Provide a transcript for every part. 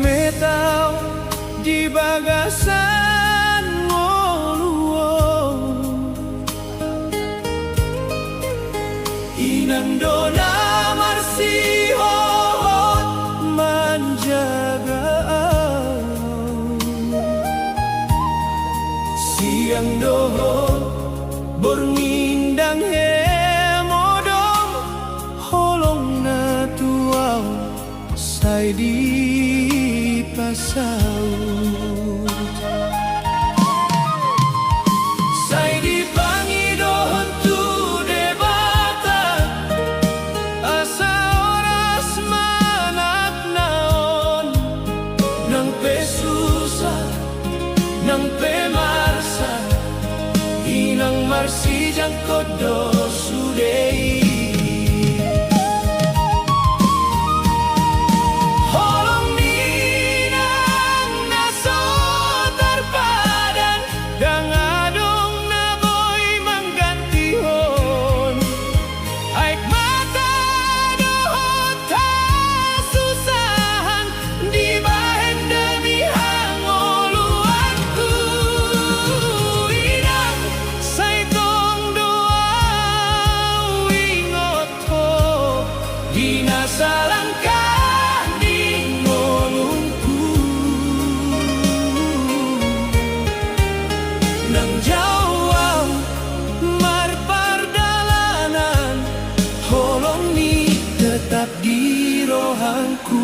metau di bagasan ngoluo inang dona marsihot manjaga siang dohot borngindang hemodong holong na tuaw say di pasaut say di pangidohon tu debata asa oras manak naon nang pesusah nang pemarsa inang marsijang kodo sudei salangkah di ngolungku nang jauh marpardalanan holong ni tetap di rohangku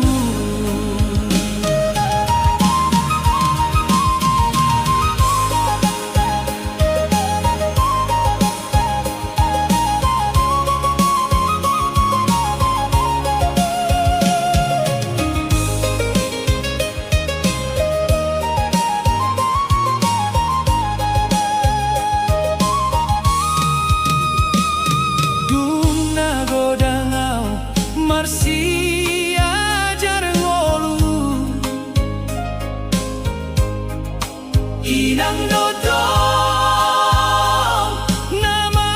marsi ajar ngolu inang dodong nama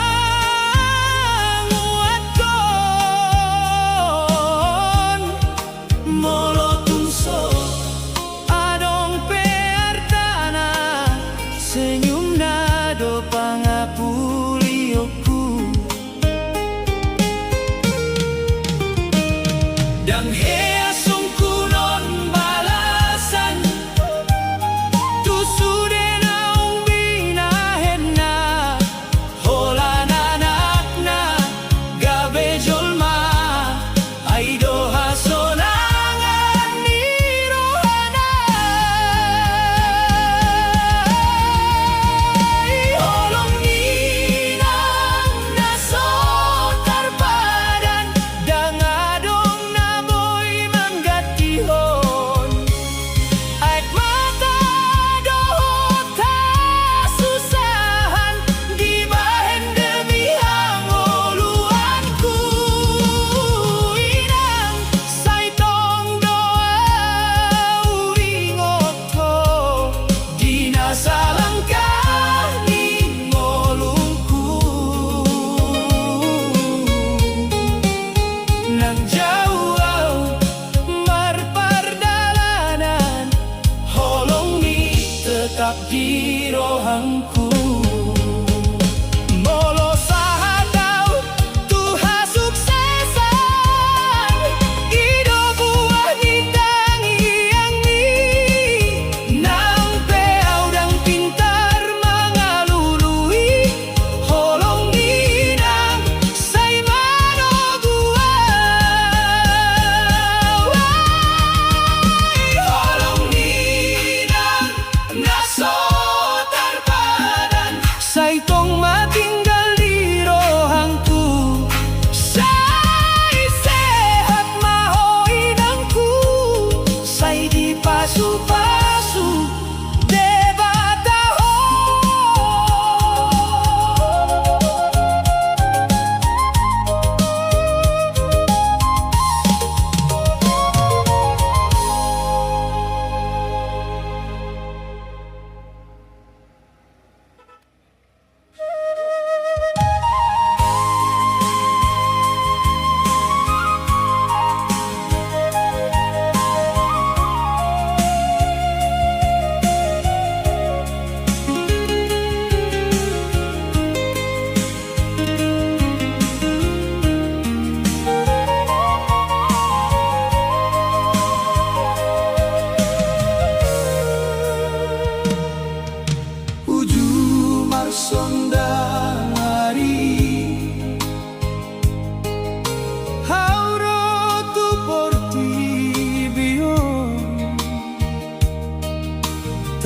nguaton molotungso adong peartana senyum nado pangapulioku dang hea sungkunon balasan tu sude naung binahenna holan anakna gabe jolma ai doha sonangan ni rohana holong ninang naso tarpadan dang adong nang jauh marpardalanan holong ni tetap di rohangku molo sahadau tuha suksesan ido buah nitang yang ni nang peau dang pintar mengalului holong ni nang say mano holong ni nang naso tarpadan say tong matinggal di rohangku say sehat mahoinangku say di pasu-pasu debataho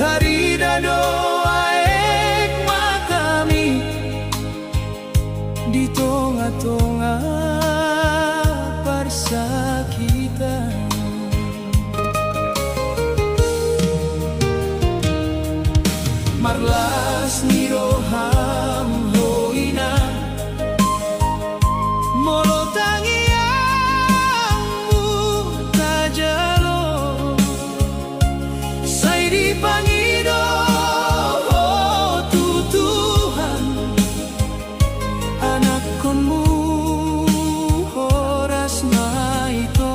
Tari dado aek makami di tengah-tengah persakitan. Marlas niroham hoina molo tangiangmu tajalo sai dipangido tutuhan anak konmu horas maito.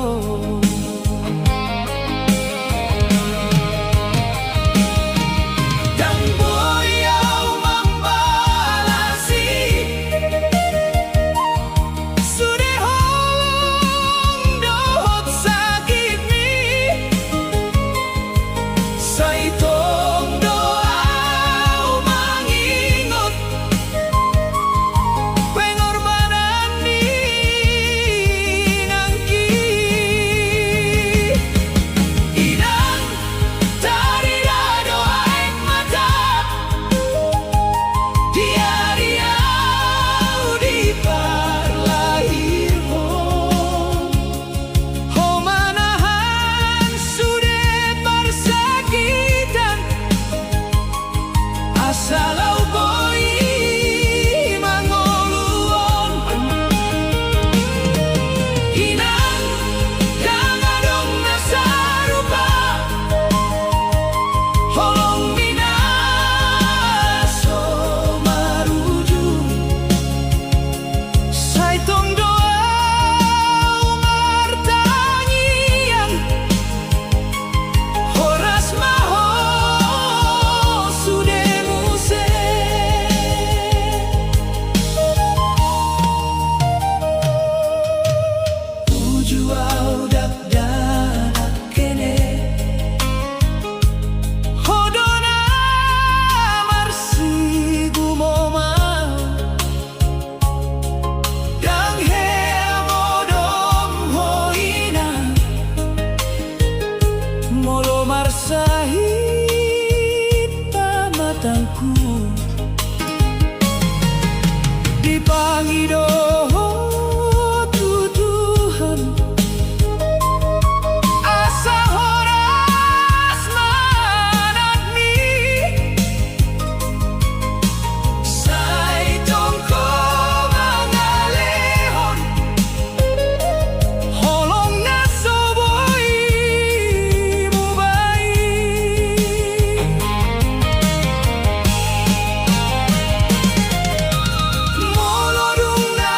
Salau boy mangoluon inang kang adong nasarupa holong minaso maruju sai tong doa umar tangiang horas maho sude sahit matangku dipangido tutuhan asa horas manatmi sai tongko mangalehon holong nasoboy molodung na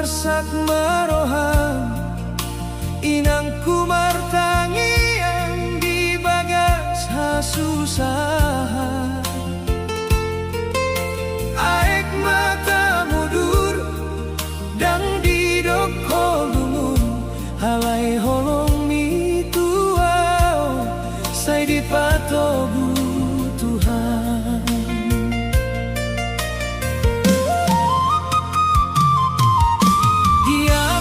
marsak marohang inang kumartangian di bagas hasusahan aek mata mudur dang didok kolumum halai holong mituau say dipatobu Tuhan. Dia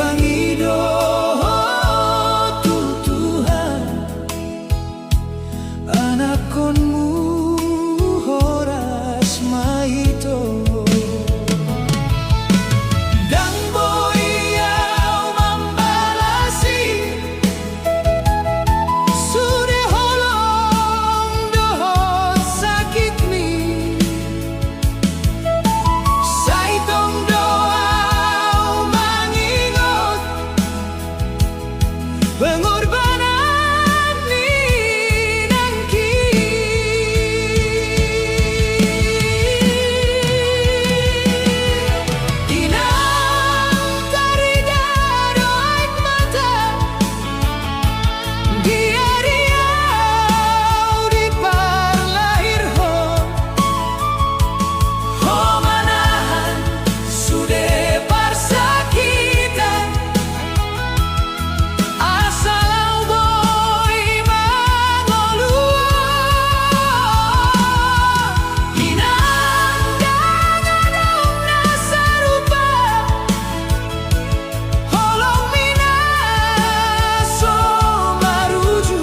pangido tu Tuhan anakonmu horas maito dang boyau mambalasi sude holong dohot sakit mi saitong doau mangingot pengorbanan ni nangki inang tarida doaik mata dia riau di parlahir ho manahan sude parsakitan asalau boy mangolua inang dangadong nasarupa holong mina so maruju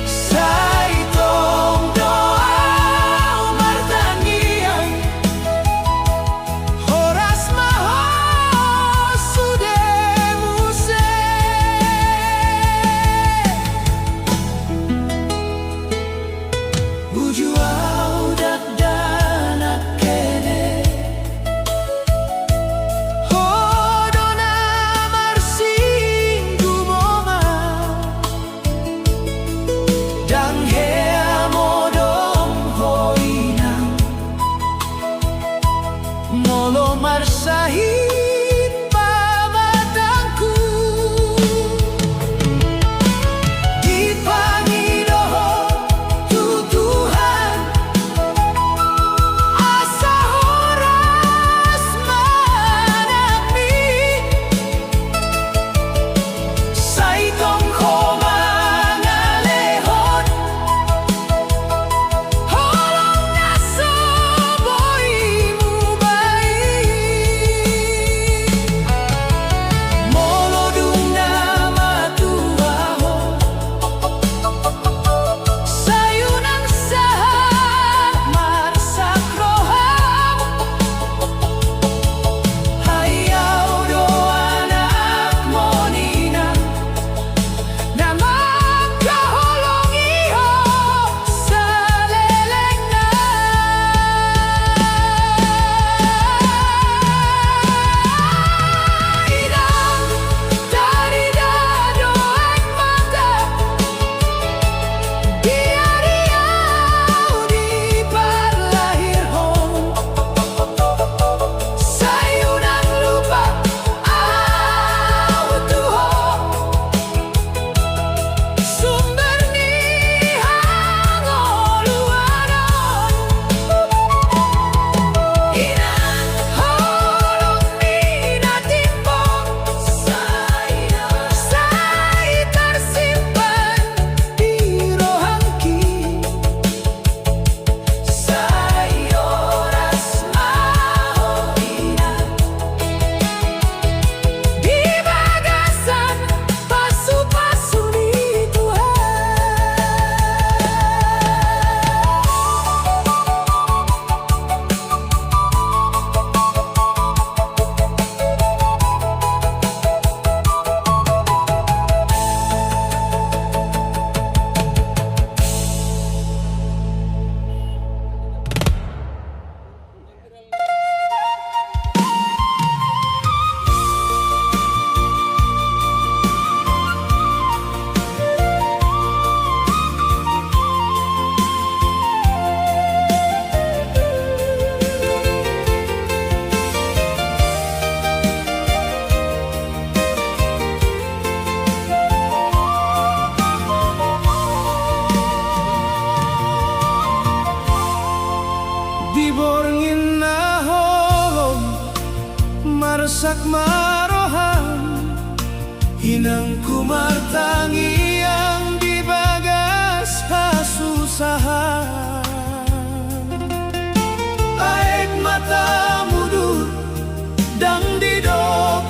saitong doau martangian horas maho sude muse uju au dak danak kene hodona marsing gumonga dang hea modong hoinang molo marsahit pamatangku di pangidoho tu Tuhan asa horas manami saitong koma ngalehon holong naso boymu baik molodung nama tuaho sayunang sah marsak roham hayau do anak monina namang kaholong iho salelengna inang tarida doaik mata dia riau di parlahir sayunang lupa au tuho sumber ni hangoluanon inang holong ni natimbong sai tersimpan di rohangki sai oras maho inang di bagasan pasu-pasu ni Tuhan diborngin na holong marsak marohan inang kumartangi yang dibagas hasusahan aek mata mudur dang didok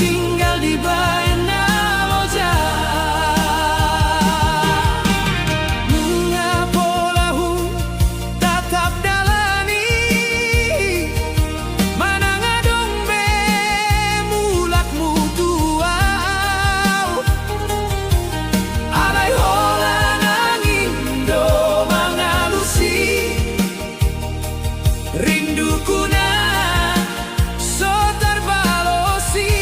tinggal di Baena Loja. Ngapolahu tatap dalani, mana ngadong be mulakmu tuau. Alai hola nanging do mangalusi, rinduku na so terbalosi.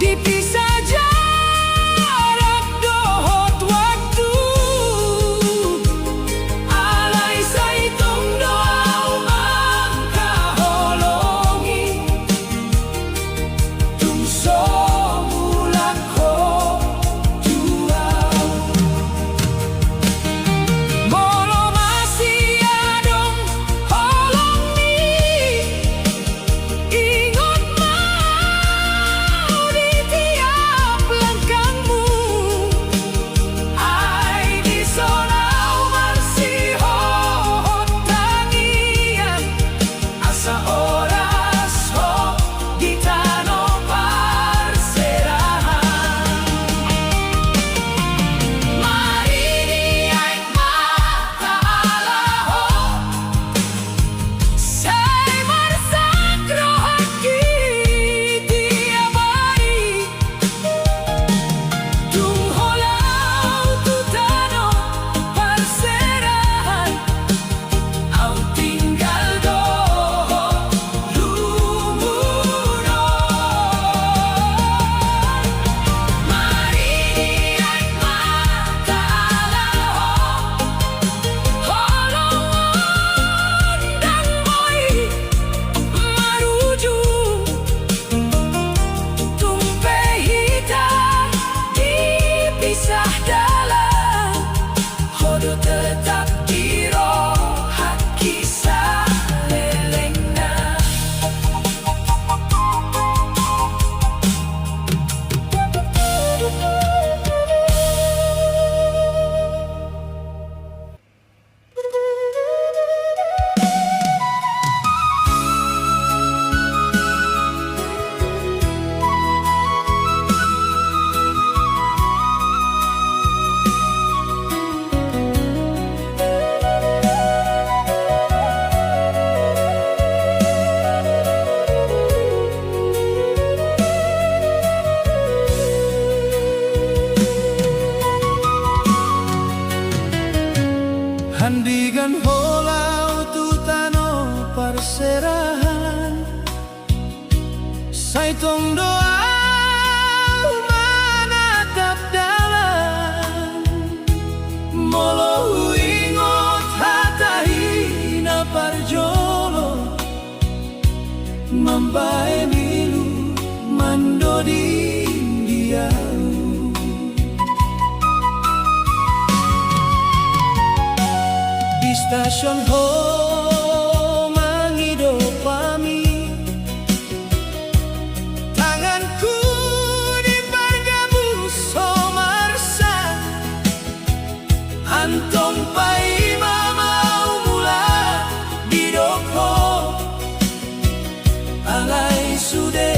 dipisah jarak dohot waktu. Alai sai tong doau mangka holongi, tung so mulak ho juau. Molo masih adong holong ni, ingot mau di tiap langkahmu. Ai di sonau masih hohot tangian, asa oras ho di tano parserahan. Mari diai mata alaho, sai marsakro haki tiap hari. Tung holau tu tano parserahan, au tinggal doho lumuno. Mari diai mata alaho, holongon dan moi maruju. Tumpe hitam dipisah dalam, hodo tetap di rohat kisah lelengna. Handigan holau tu tano parserahan, sai tong doau manatap dalam. Molo ingot hatahina parjolo, mambae milu mando diau. Di stasiun ho mangido pami, tanganku di pargamu somarsa. Antong pai mamau mula di doko, alai sude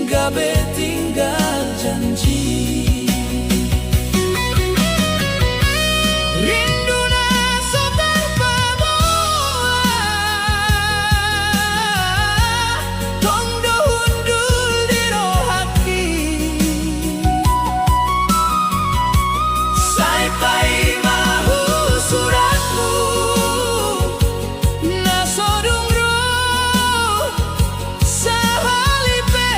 gabe tinggal janji. Rinduna so tanpa moa, tong dohundul di rohaki. Sai pai mahu suratmu, na sodung roh sahalipe.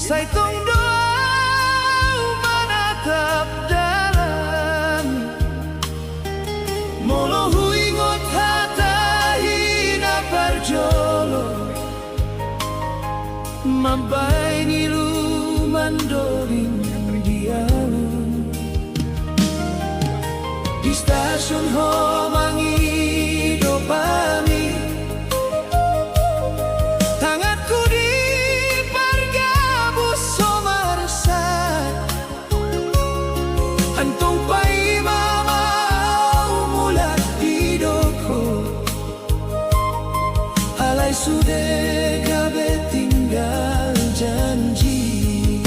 Saitong doa manatap dalam Molo huingot hatahi na parjolo Mambay nilumandoring dialog Di stasiun ho mangido pami Tanganku di pargabus somarsat Antong pai mamau mulat hidupku Alay sudah gabe tinggal janji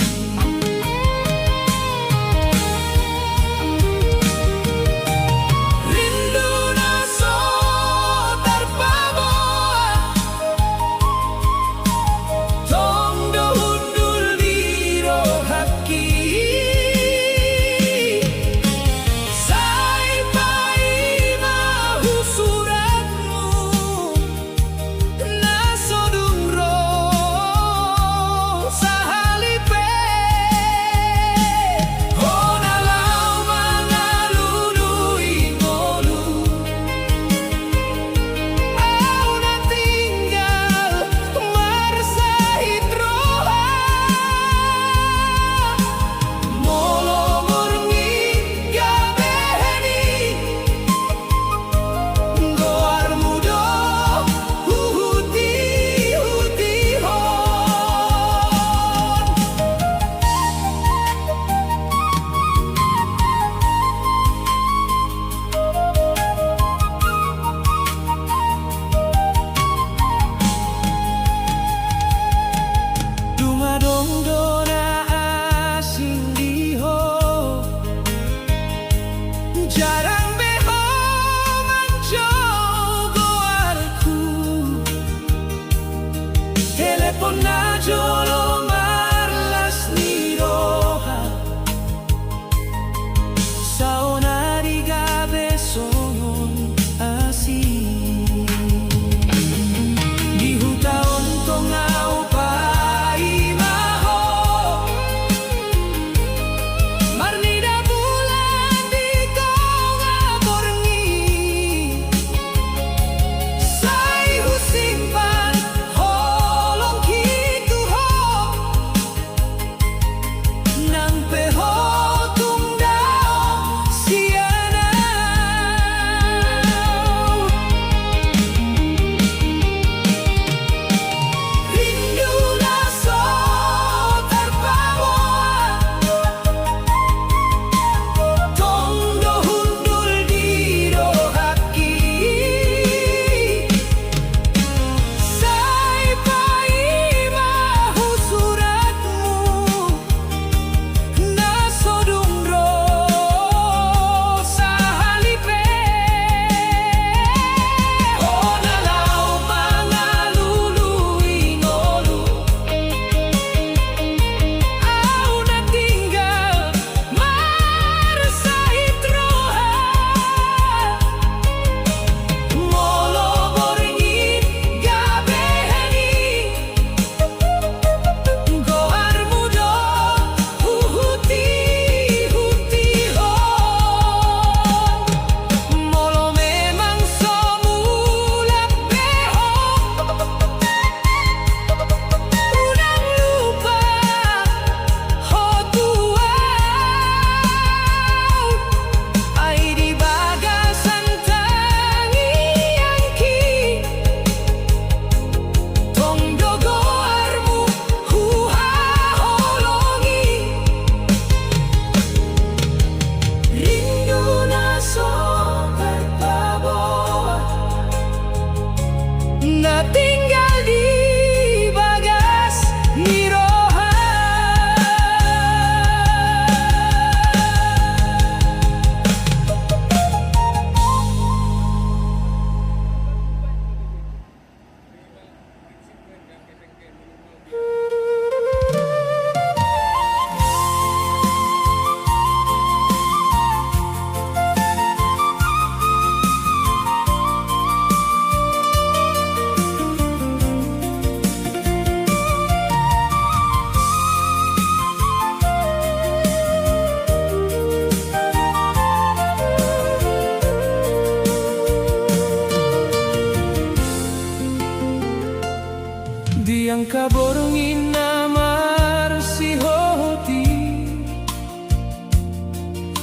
Rindu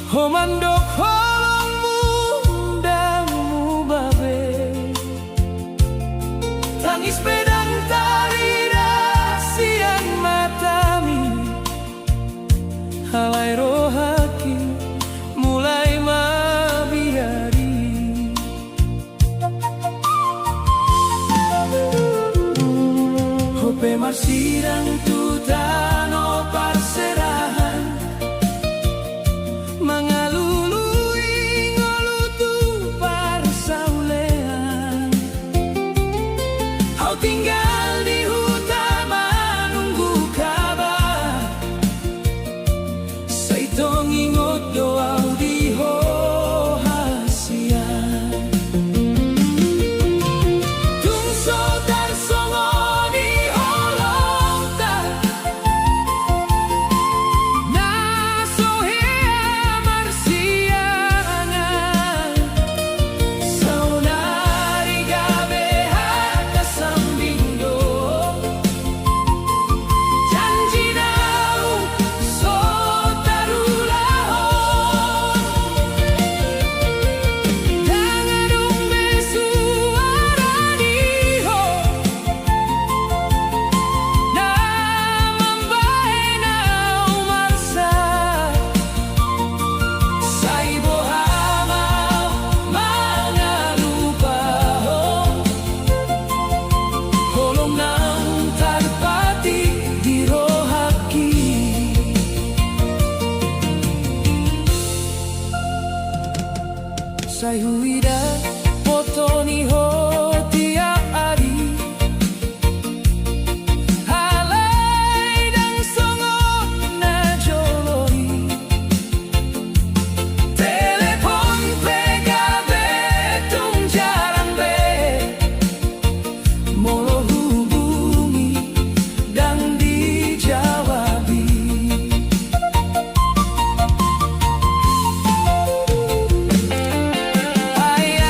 Homandok holongmu damu babe, tangis pedang tari siang matami, halai rohaki mulai mabiari. Hope marsirang tutano parserahan, mangalului ngolutu parsaulean. Kau tinggal di hutan menunggu kabar, saitong ingot doa di hohasian. Tungso tarsongo di holongta, nasohea marsiangan. Saunari gabe haka sambindo, janji nau so tarulahon. Dangadung besuara diho, namambae nau marsa. Saibo hamau mangalupahon, holong nau tarpati di rohaki. Sai huida potoni ho tiap hari, halai dan songo na jolori. Telepon pegabe tung jarang be, molo hubungi dan dijawabi. Ayah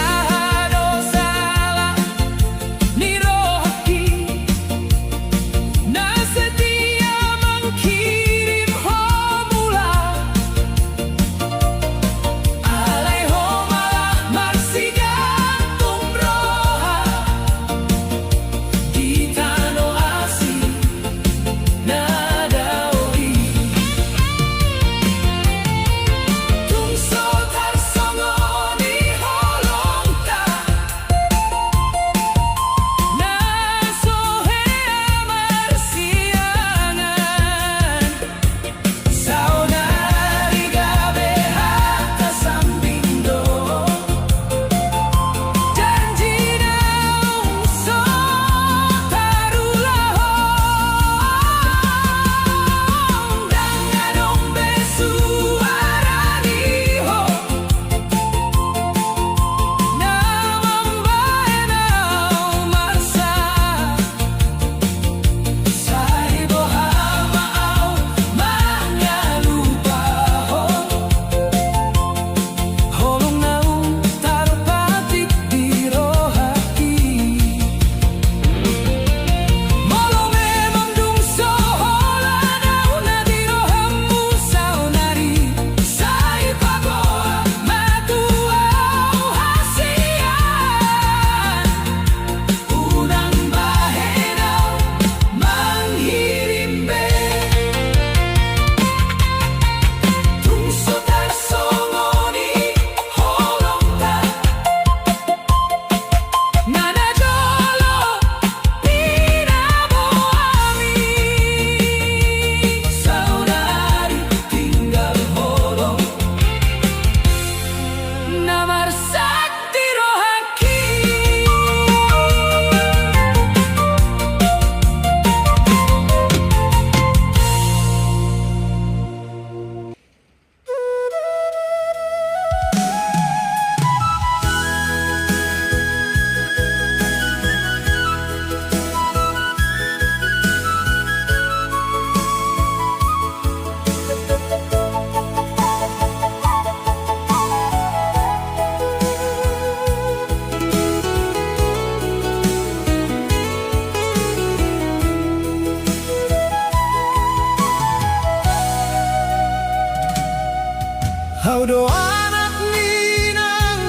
Haudo anak ninang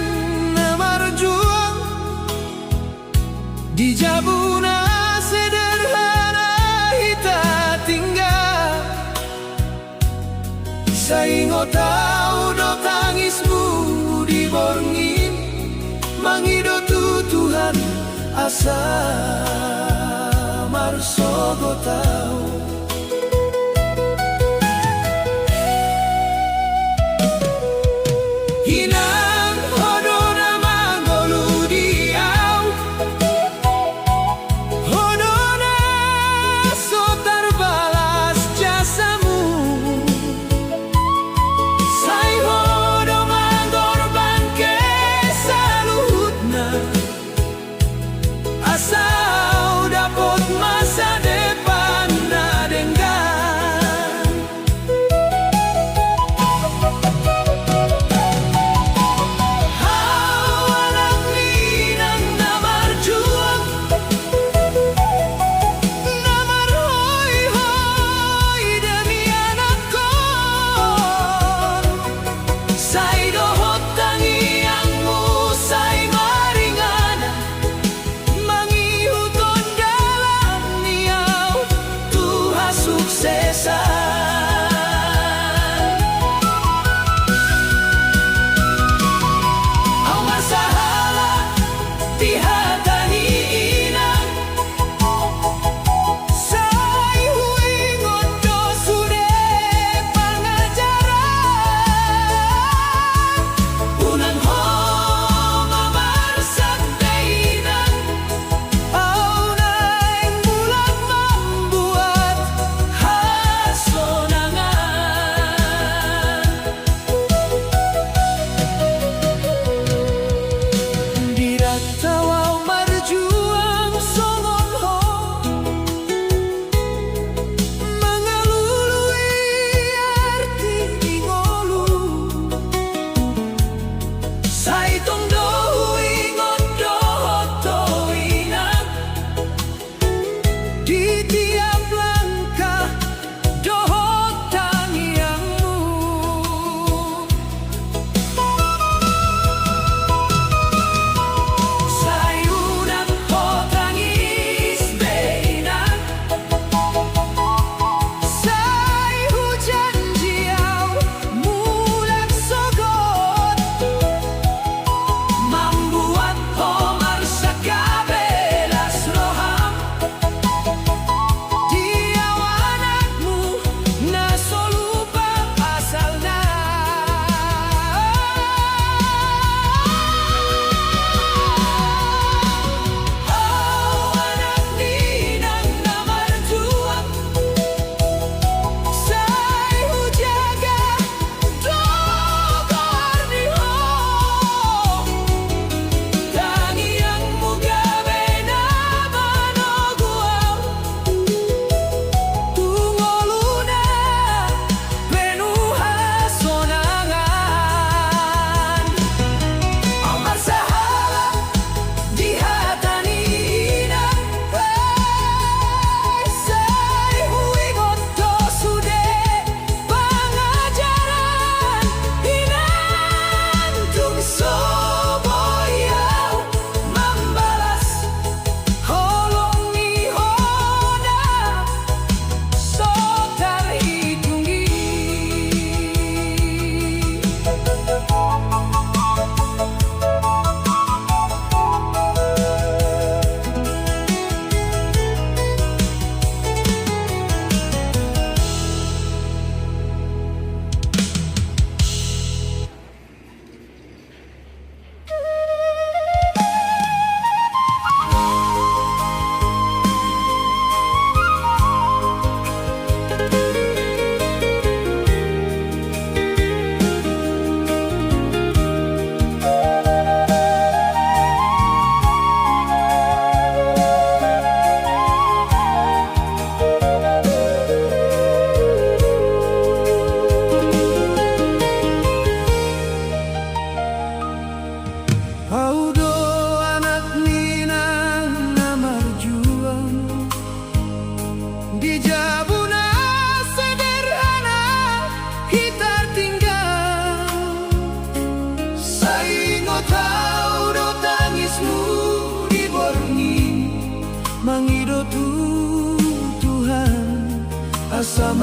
na marjuang di Jabuna sederhana hita tinggal. Saingo tau do tangismu di borngin, mangido tutuhan asa marsogo tau. Hinang hodo na manggolu diau, hodo na so terbalas jasamu. Sai hodo manggorban ke saluhutna, asal dapat masa depan na.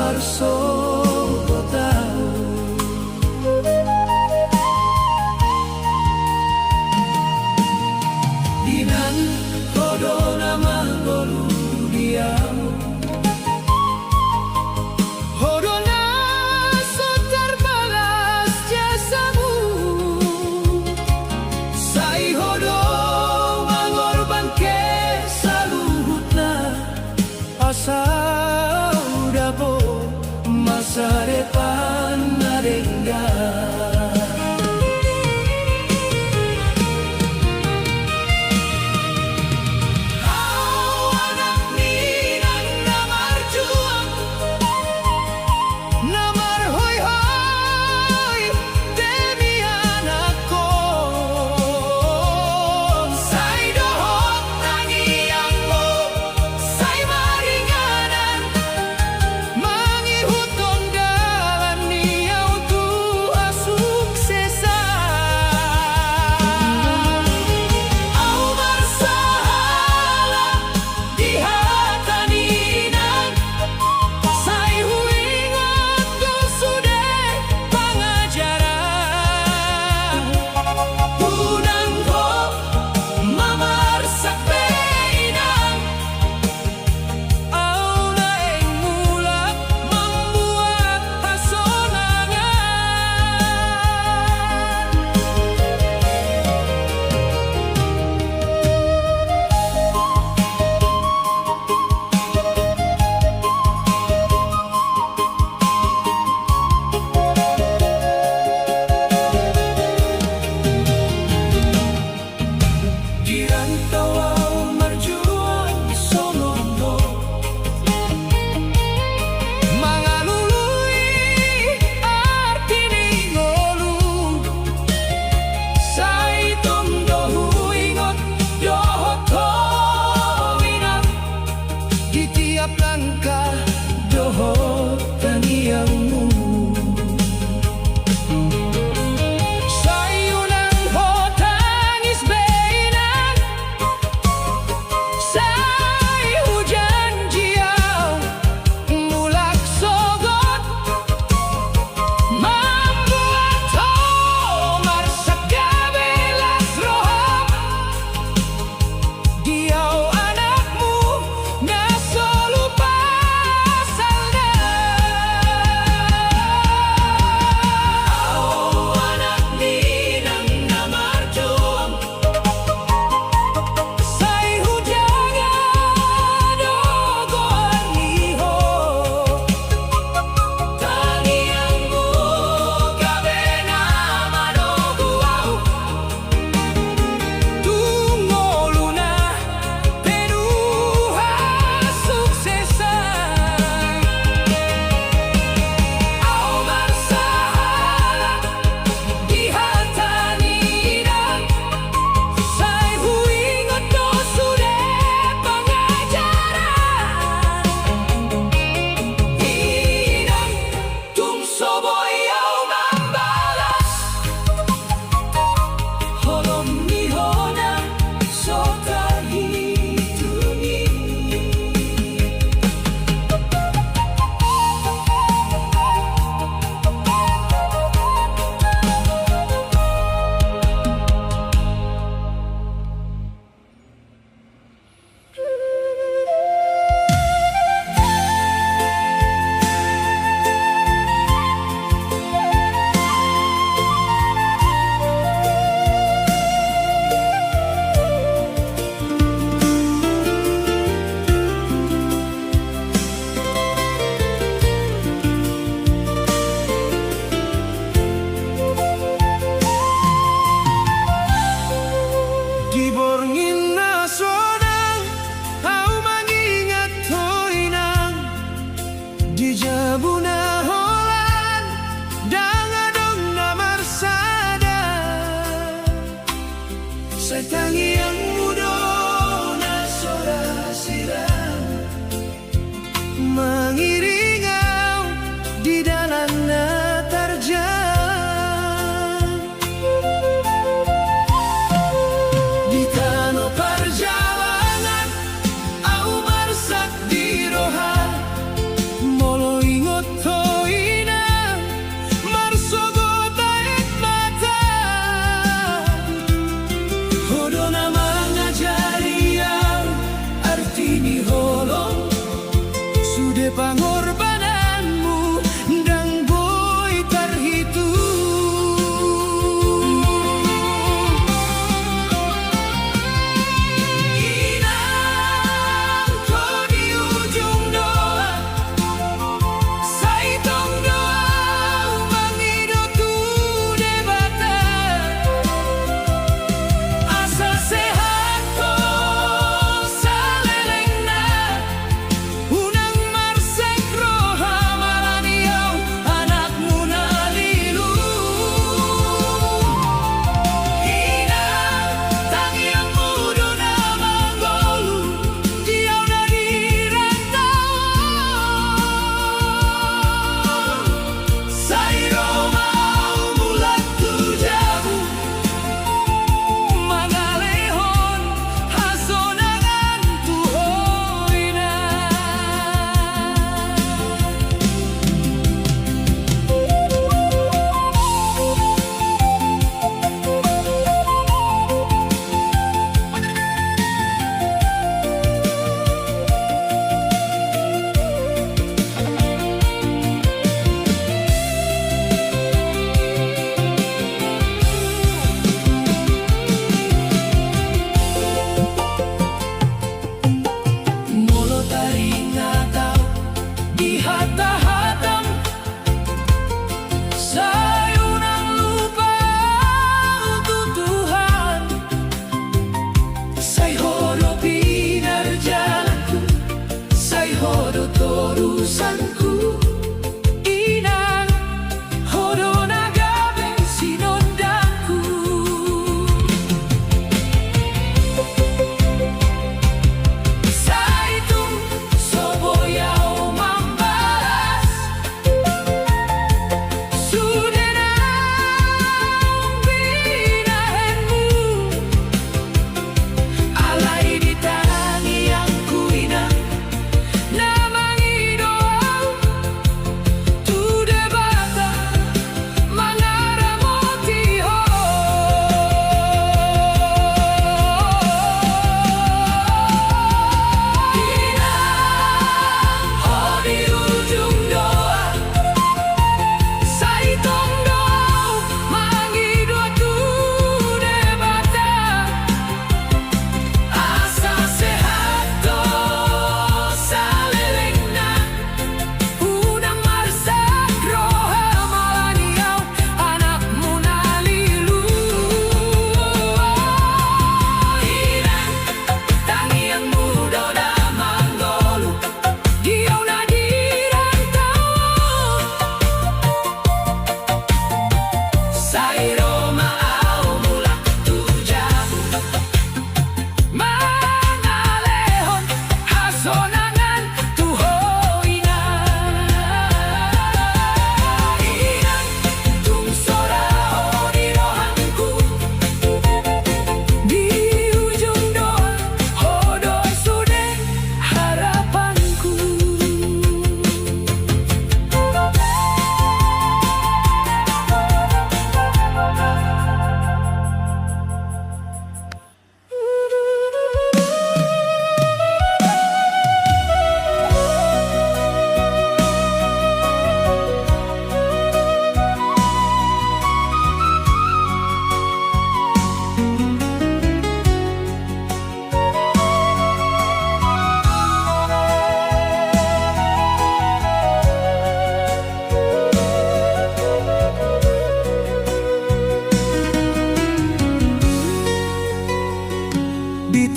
sarso botao. Dinan kodo nama golu diamo. Hodona so terbalas jasamu. Sai hodo mangorban ke saluhutna. Asa udabo mas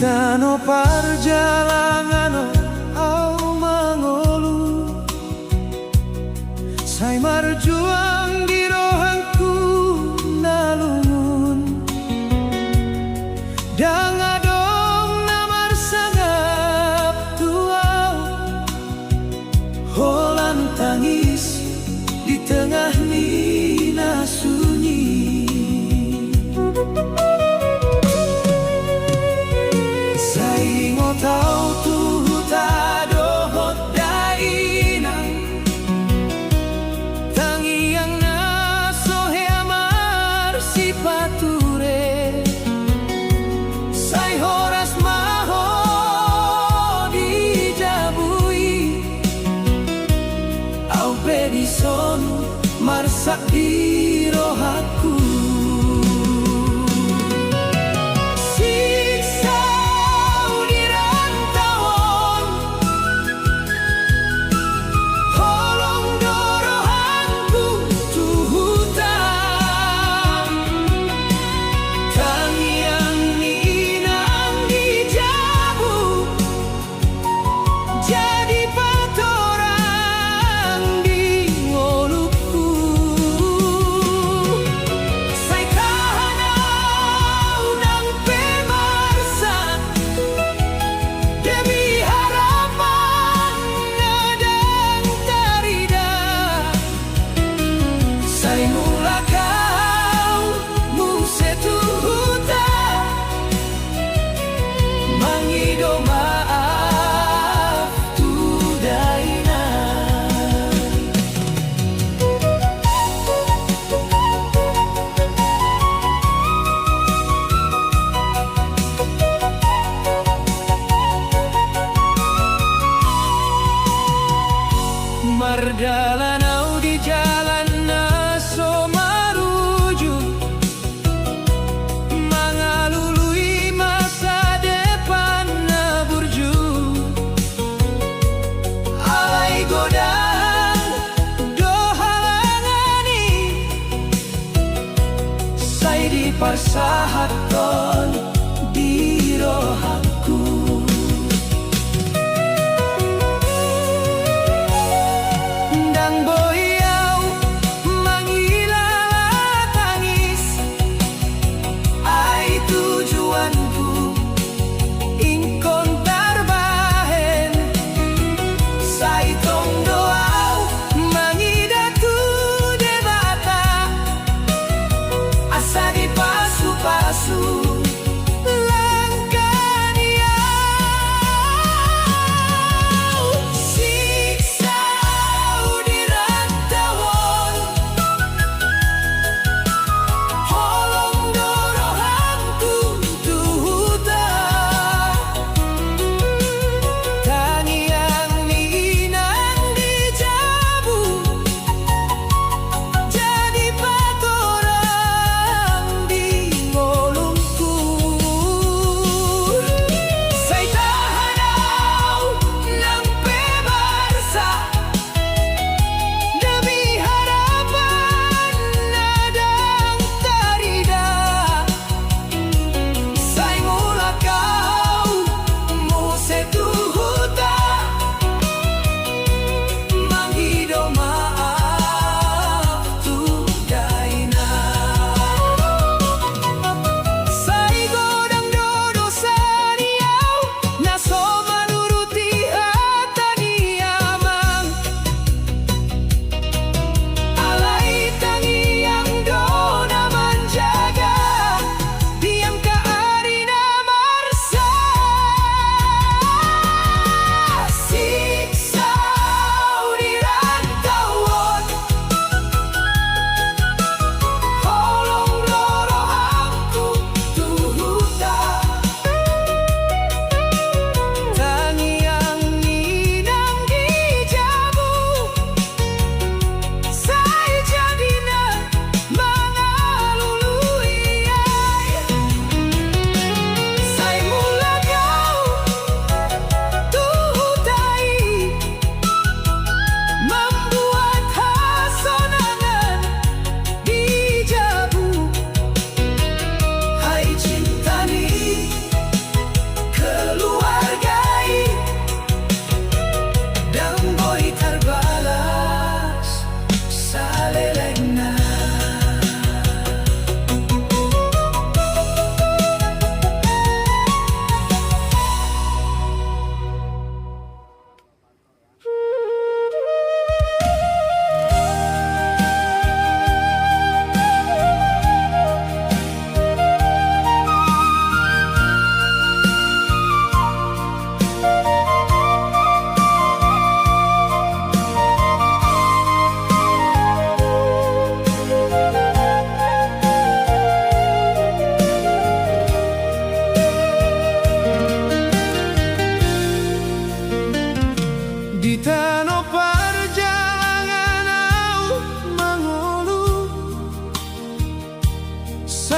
Tano perjalanan au mangolu, sai marjuang di rohanku nalungun, dangadong namar sangap tuau, holan tangis di tengah nina sunyi. Tahu tu tadohot dainang tangiang naso heamar si pature sai horas maho dijabui au pedison marsak di rohaku. Mardalanau di jalan naso maruju, mangalului masa depan na burju, alai godaan do halangani, sai di parsahaton di rohanku.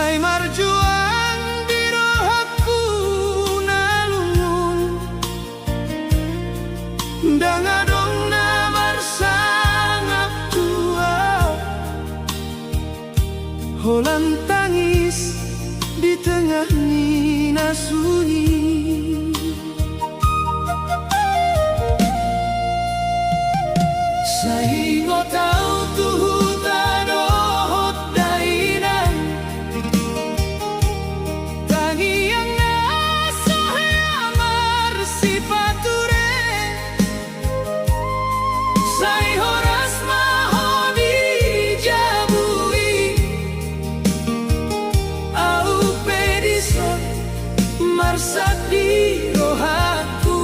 Sai marjuang biro hakku nalungun dangadong namar sangap tua holan tangis di tengah nina sunyi. Sai ngo tau tuhu tadohot dainan tangi yang ngasohe amar sipature sai horas mahoni jabui au pedison marsak di rohaku.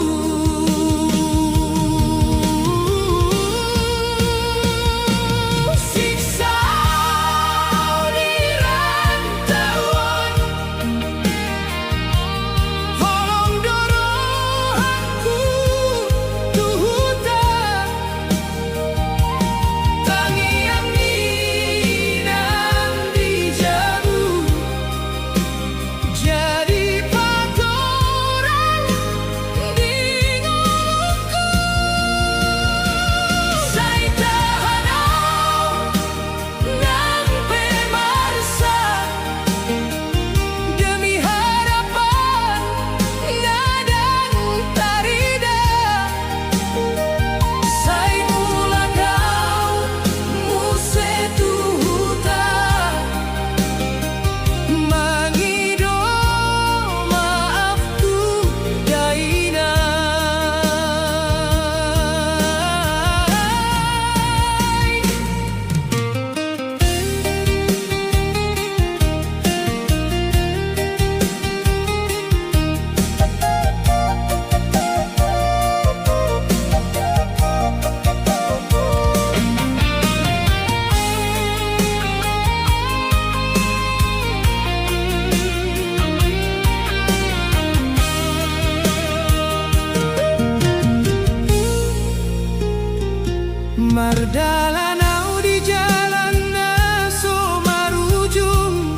Mardalanau di jalan naso marujung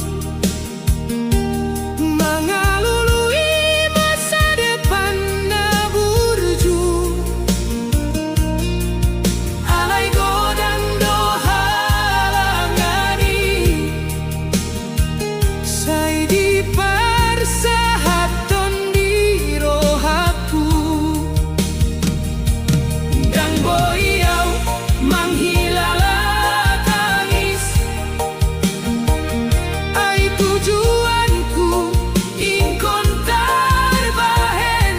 mengalului masa depan na burju alai godan do halangani sai di parsahaton di rohaku dang boy menghilala tangis ai tujuanku ingkon tarbahen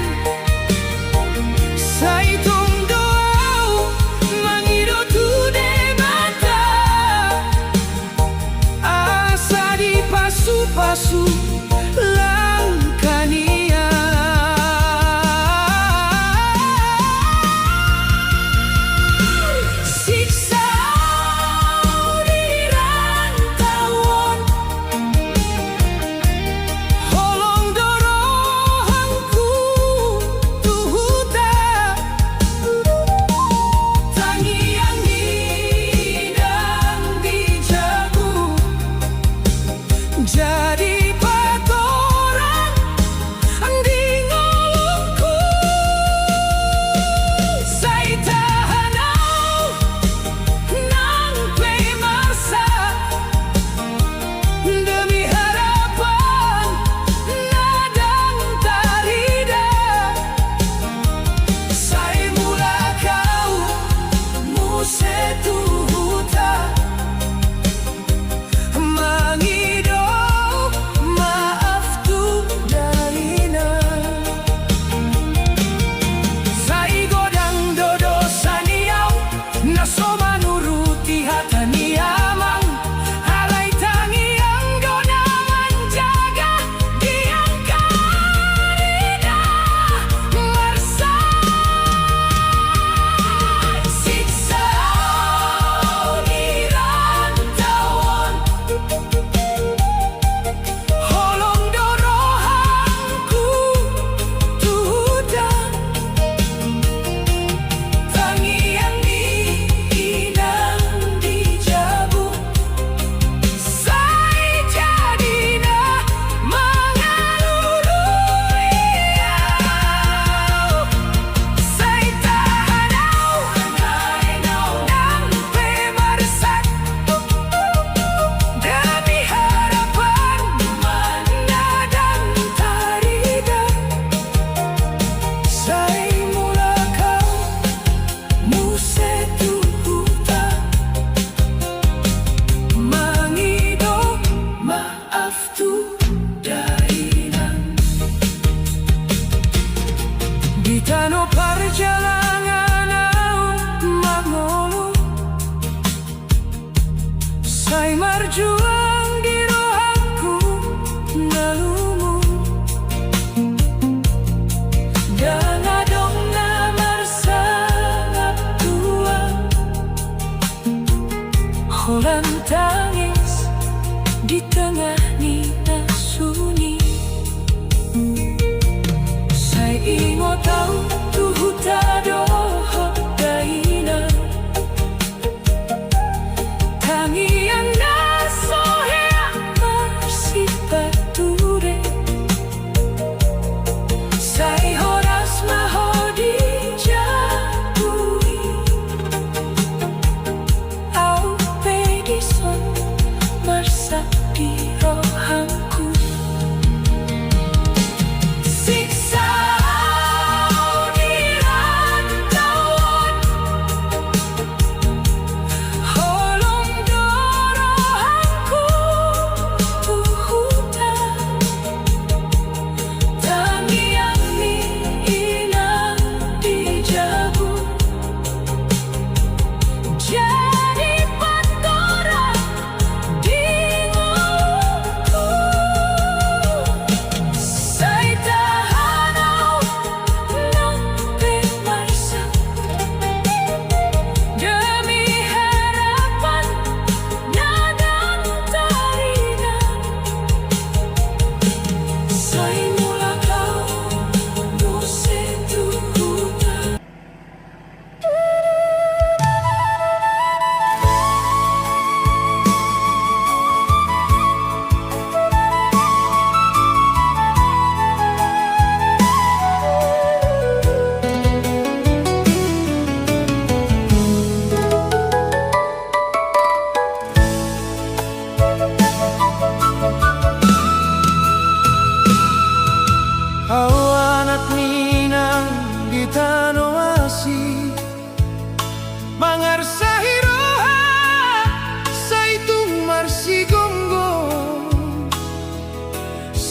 sai tong doau mangido tu de mata asa di pasu-pasu langkania. Jadi patorang di ngolongku sai tahanau nang pemarsa demi harapan nadang tarida sai mula kau musetu huta mangido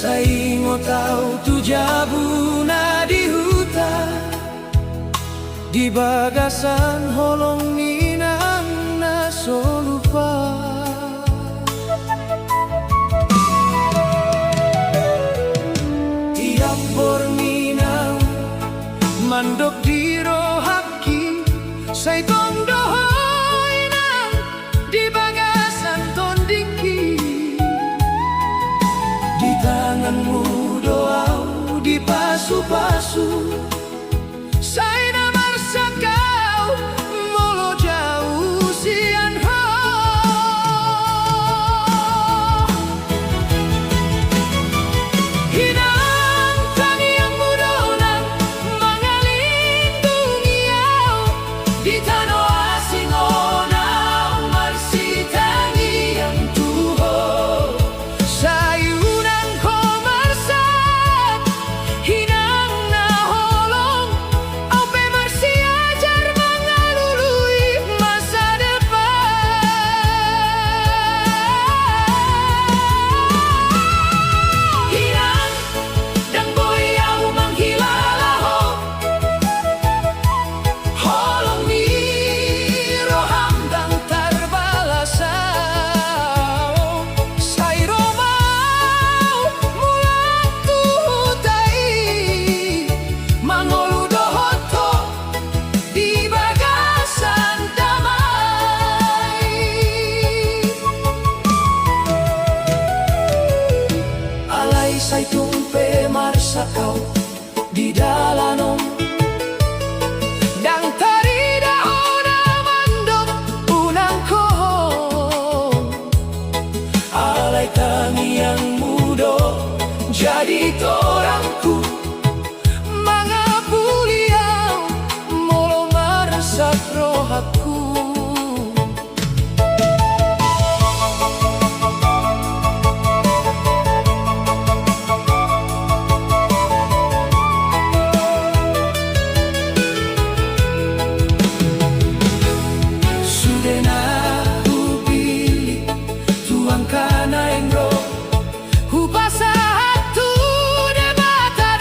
sa ingo tau tu jabuna di hutan, di bagasan holong ninang na solupa. Tiap borminang mandok di rohaki, say tong dohoy nang di bagasan tondiki. Di tanganmu doau di pasu-pasu, say namar sakau molo jauh sian ho. Hinang tani yang mudonang mangalindungi au di tano asing onau marsitangi yang tuho. Sayunan komarsat hinang na holong au pe marsi ajar mengalului masa depan. Hinang dan boyau menghilalaho holong ni roham dan tarbalasau. Say romau mulat tuhutai mangolu dohoto di bagasan damai. Alay say tumpe marsakau di dalanong dang tarida ona mandok unang kohong. Alay tangi yang mudo jadi torangku, mga buliau molo marsak rohaku. Sudena hupili tuang kana engro hupasa hatu de bata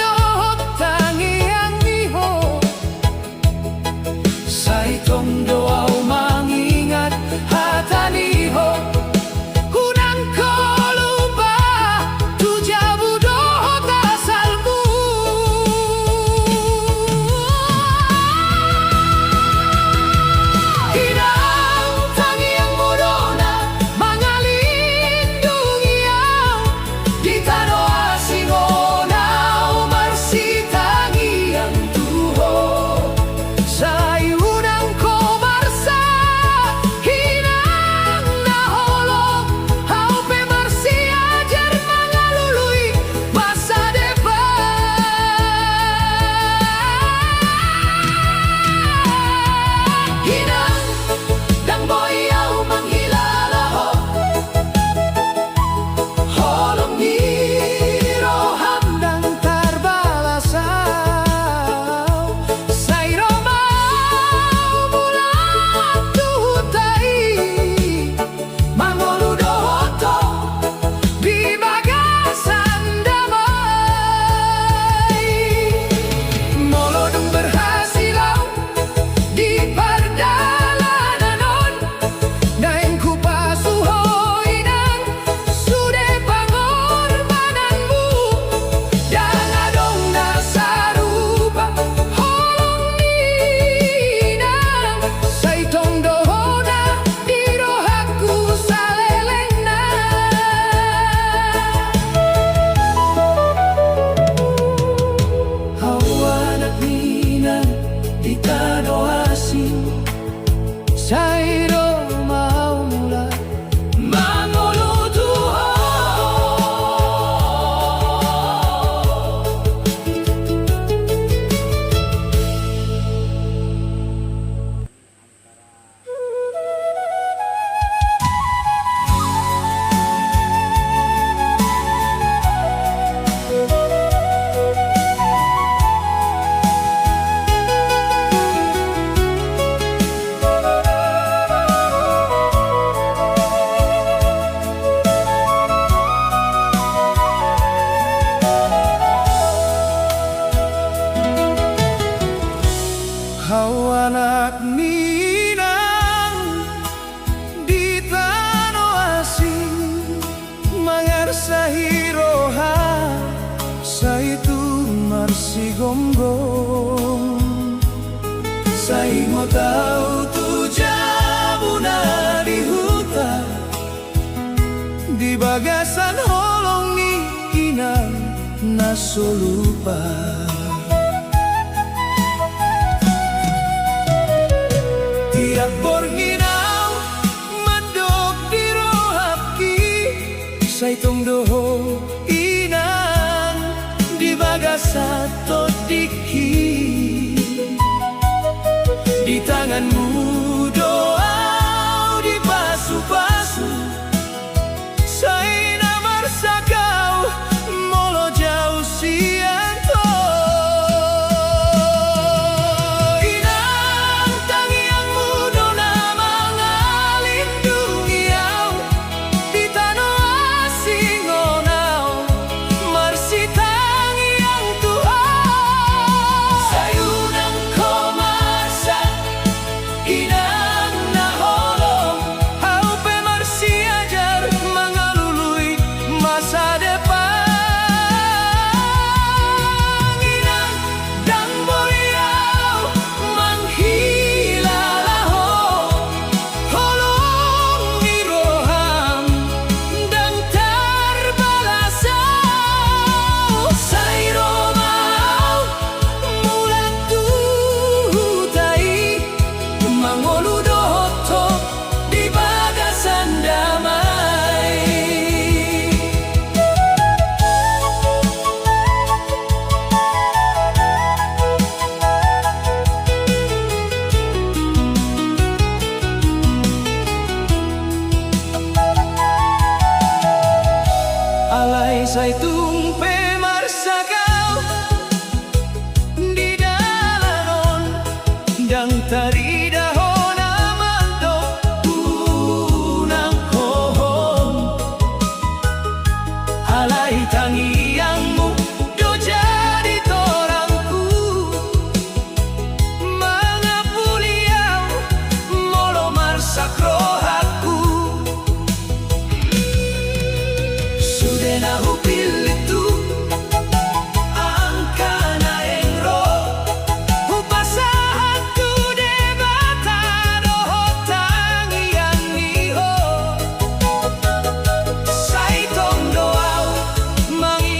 sahiroha saitu marsigonggong sai mo tahu tu jamu na di hutan di bagasan holong ni inang nasulupa tiap bornginaw mandok di rohapki saitong doho inang di bagasan todiki di tanganmu doa di pasu-pasu sai na marsakau molo jauh sianto inang tangiangmu dona mangalindungi au di tanah singonau marsi tangiang Tuhan sayunang komasa inang naholong au pe marsi ajar mengalului masa depan inang dang boriau manghilalaho holong iroham dang tarbalasau sairomau mulat tuhutai mangolu doto di bagasan damai alai saitung pe marsakau di dalanon dang tarida hona manto unang kohong alai tangiangmu do jadi torangku mangapuliau molo marsak rohaku sudena hupil itu angkana engro hupasahan tu debata doho tangian niho saitong doau mangi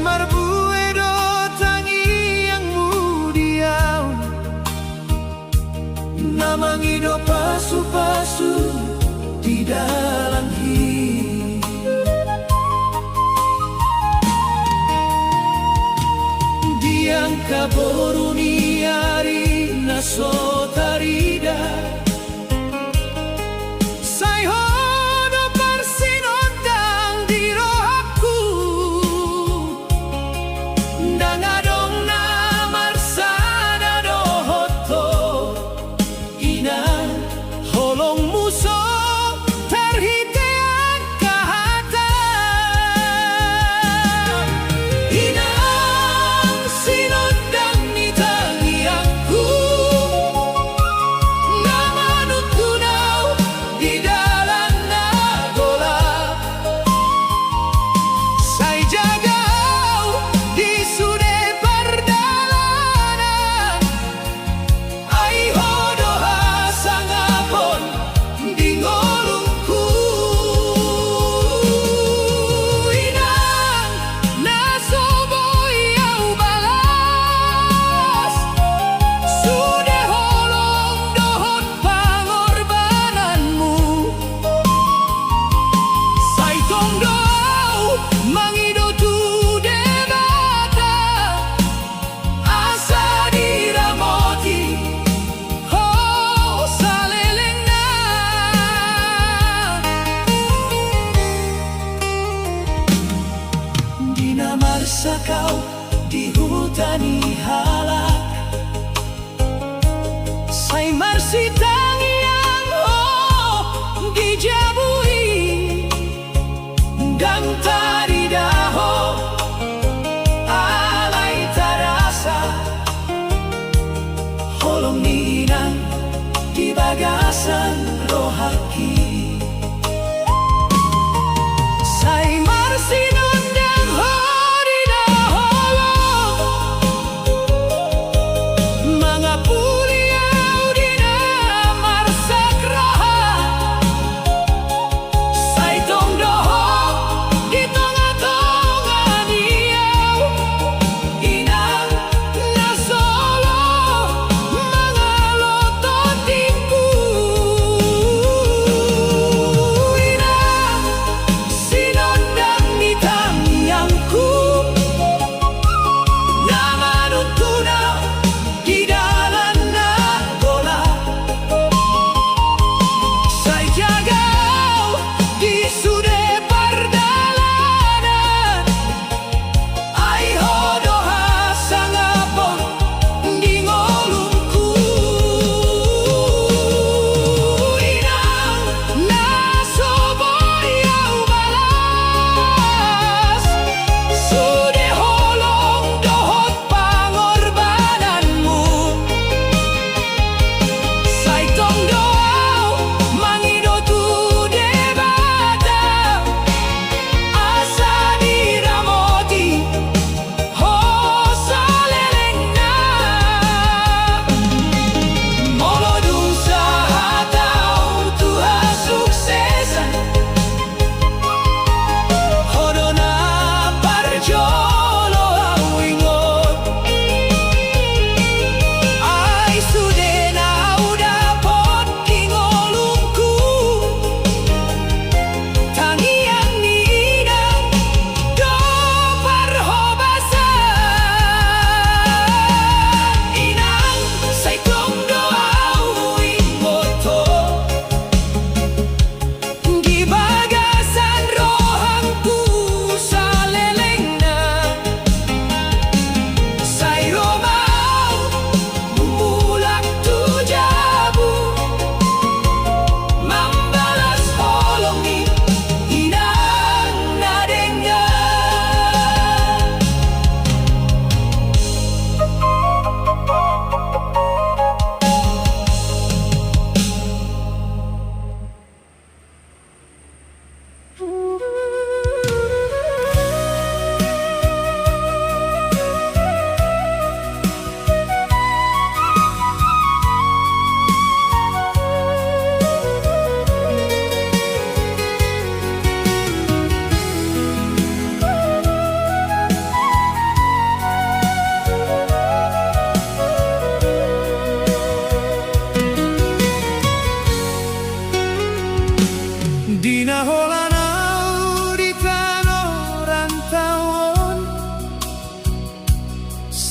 marbuedo tangi yang mudiau namangido pasu-pasu di dalam diang kaboruniari nasotarida sayhono parsinodang di rohaku dangadong na marsada dohoto ina holong muso terhite ang kahata inang sinodang ni tangi aku namanut tunaw di dalan na gola say jagaw di sude pardalanan ay hodoha sangapon di ngolungku inang nasoboy au balas sude holong dohot pangorbananmu say tongdow mangido tu debata asa diramoti oh saleleng na dinamarsa kau di hutani halak say marsitang yang oh dijabui dang tari daho alay tarasa holong ninang di bagasan rohaki say marsinondang hori daholong mga puliaw di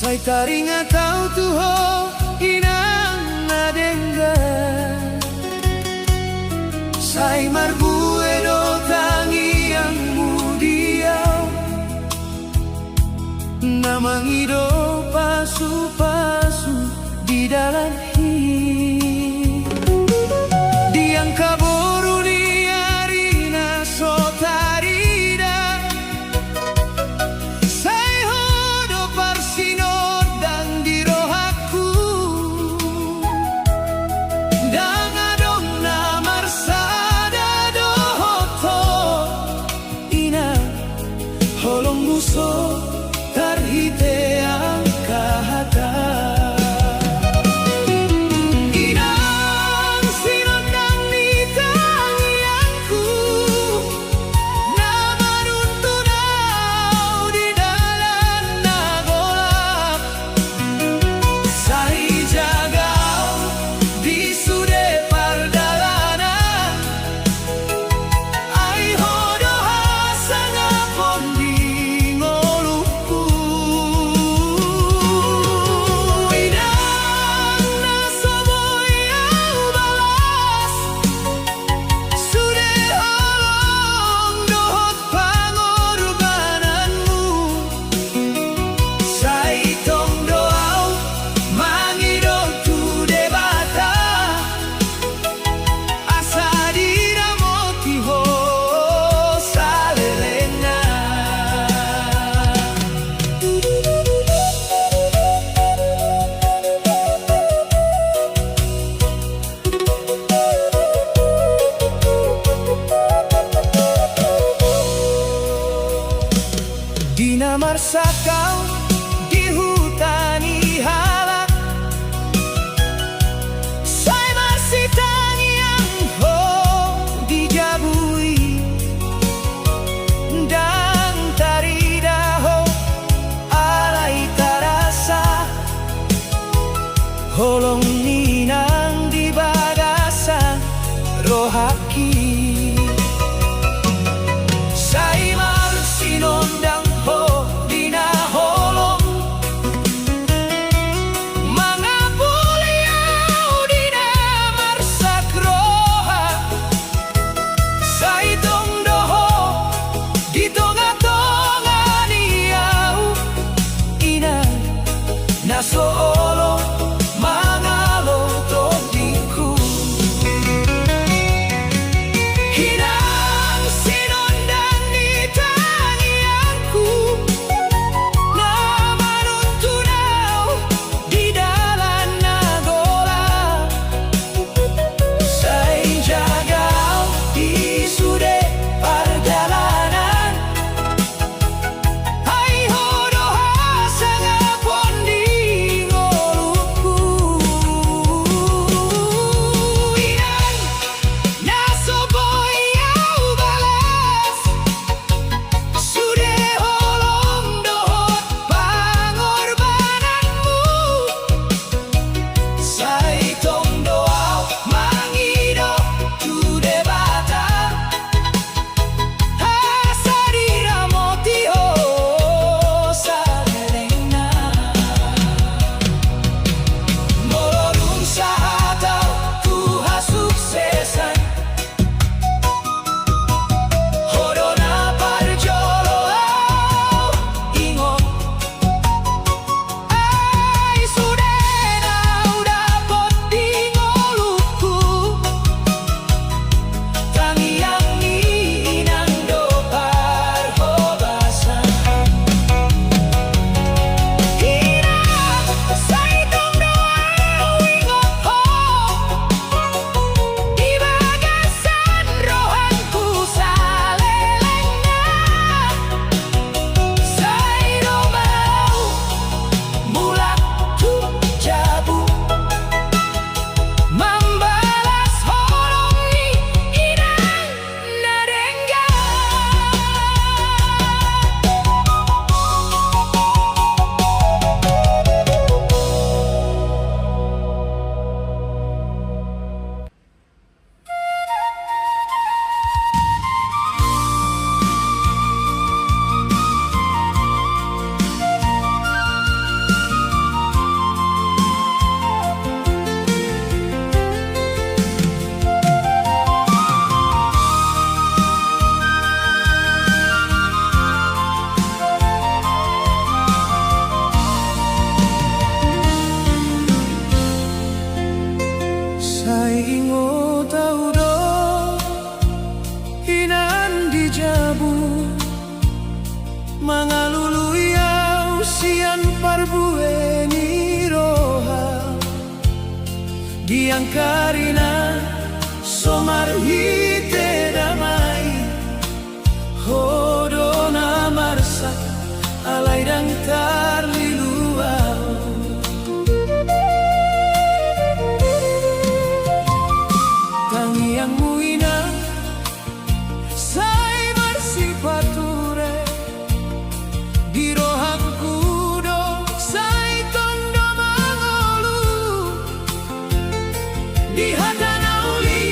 Sai taringa tau tuho inang nadengga Sai marbuedo tangi yang mudiau Namangido pasu-pasu di dalam Diang kaboru di arina sotarida Sai hodo parsinod dan di rohaku Dan adong na marsada dohoto Ina holong muso tarhite ang kahata Dinamarsa di hutan ihalak Sai marsitan yang ho dijabui Dan taridaho alai tarasa Holong ninang di bagasa rohaki Sai marsinondang ho dina holo yang karina somarhite damai hodona marsak alai dang tarliluau tangi yang muina sai marsipature birohang kudo sai tondo mangolu di hadana uli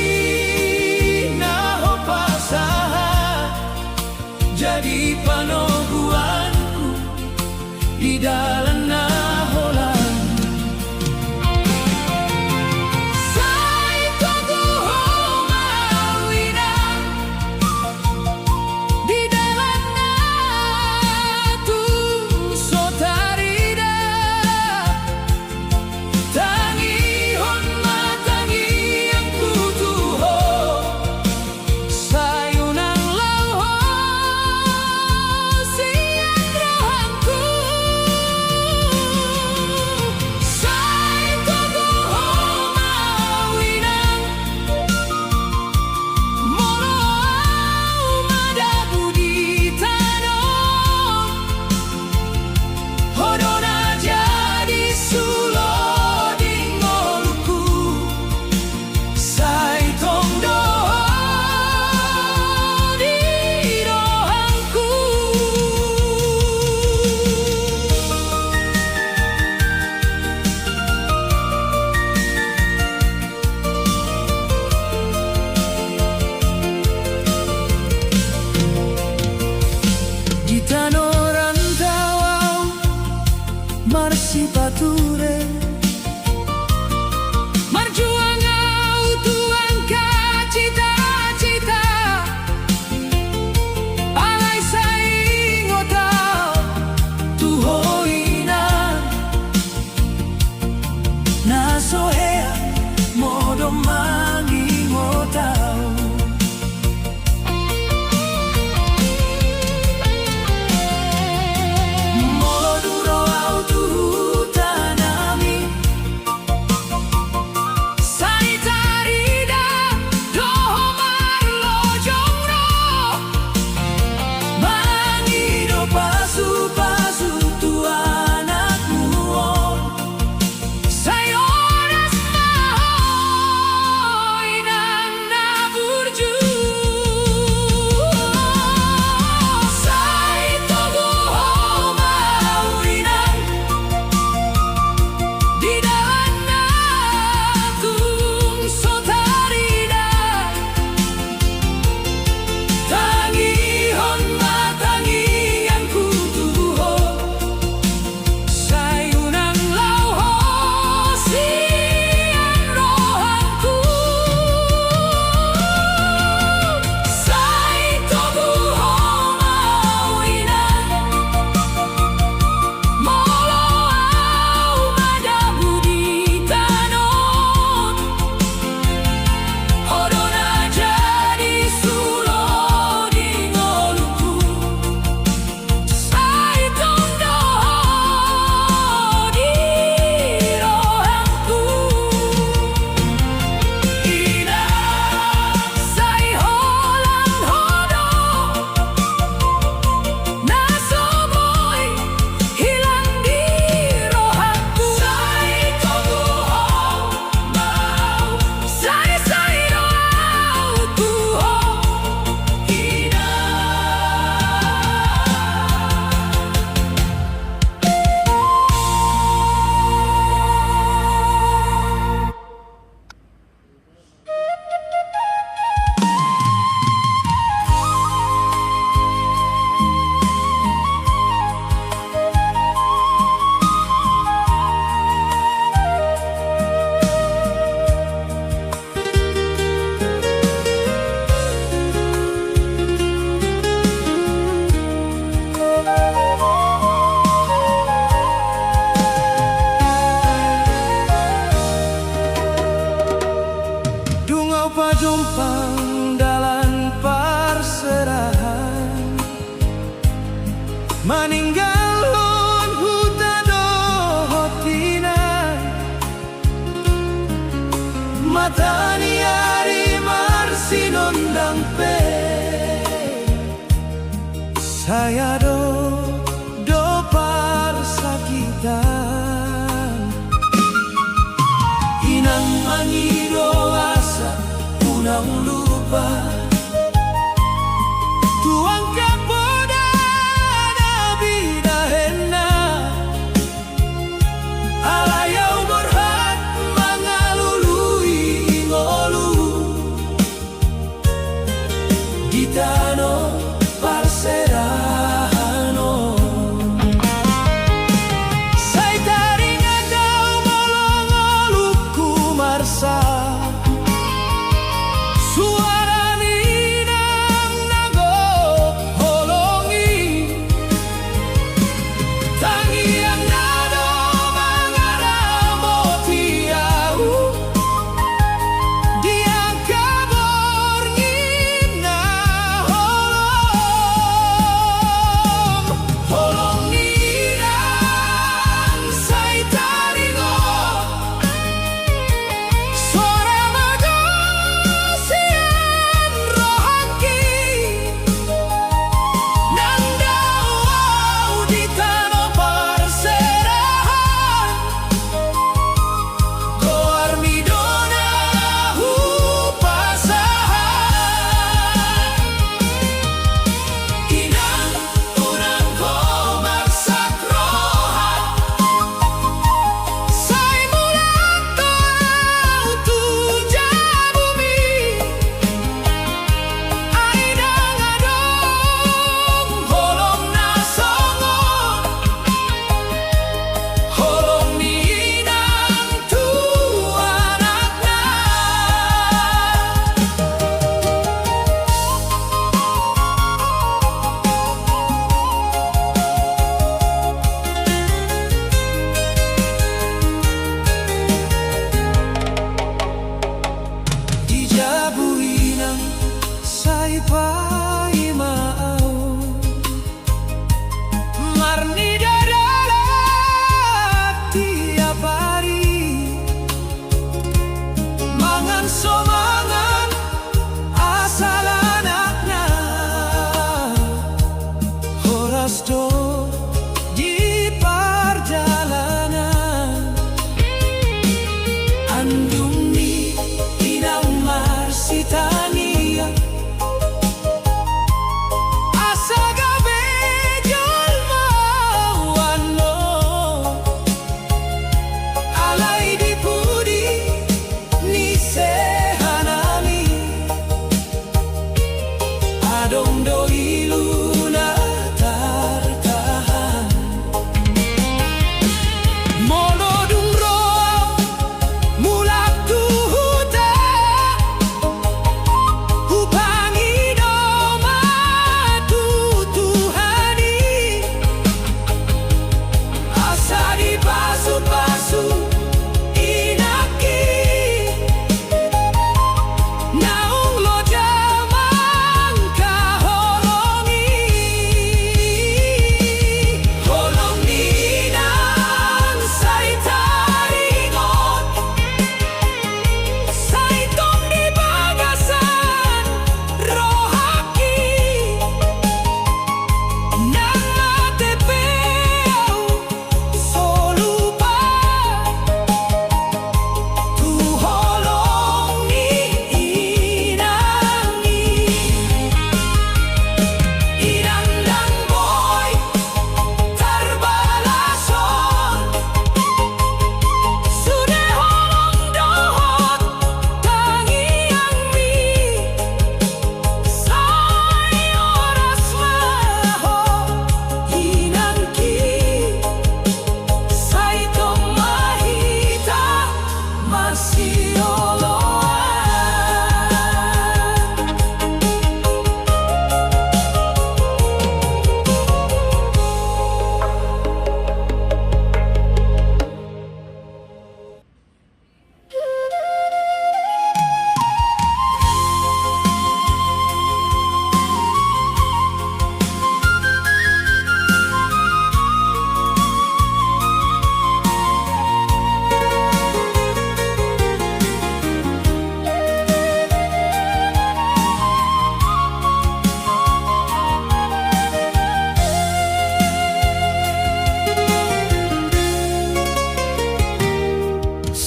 naho pasaha jadi panoguanku di dalam naholan sai togo homawina di dalam natu sotarida tangi honma tangi yang kutuho sayunang lauho siang rohanku sai togo homawina molo madabu di tanah hodona jadi sulo di ngoluku sai tondo di rohanku di tanah rantau marsipature marjuangau tuangka cita-cita alai saingotau tuhoina nasohea modo mangingotau molo duro au tu tanami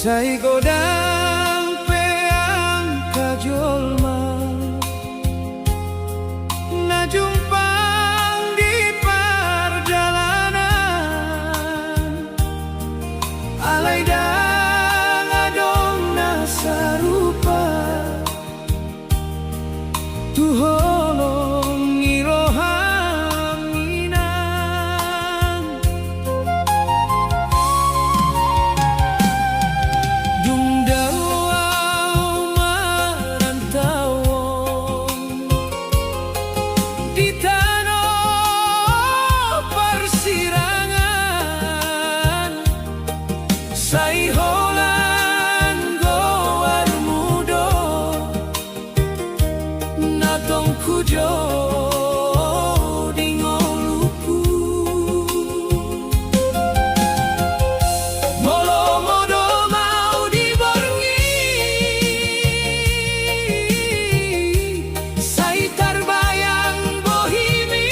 Sai godang peang kajolma na jumpang di perjalanan alai dang adong na sarupa tuholong irohang inang Dumdawau marantawon di tanah persirangan sai holan goar mudo natong kujo dingoluku molo modo mau diborngi sai tarbayang bohimi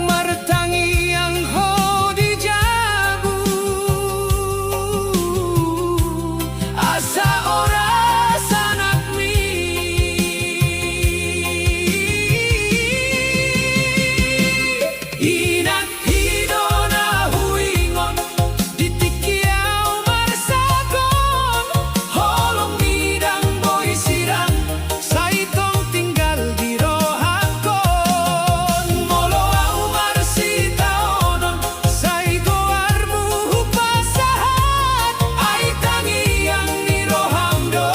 martangi yang ho dijabu asa ora sanakmi inak hidona huingon ditikiau marsagon holong midang boy sirang saitong tinggal di rohakon molo au marsitaonon sai goarmu pasahat ai tangi yang ni rohamdo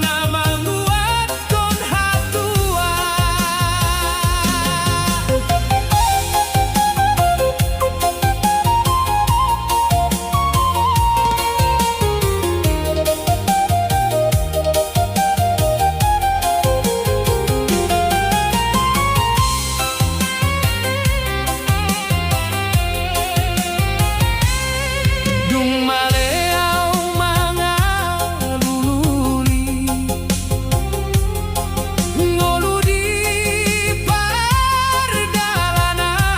namanguat kon hatua Dung maleau mangaluli ngolu di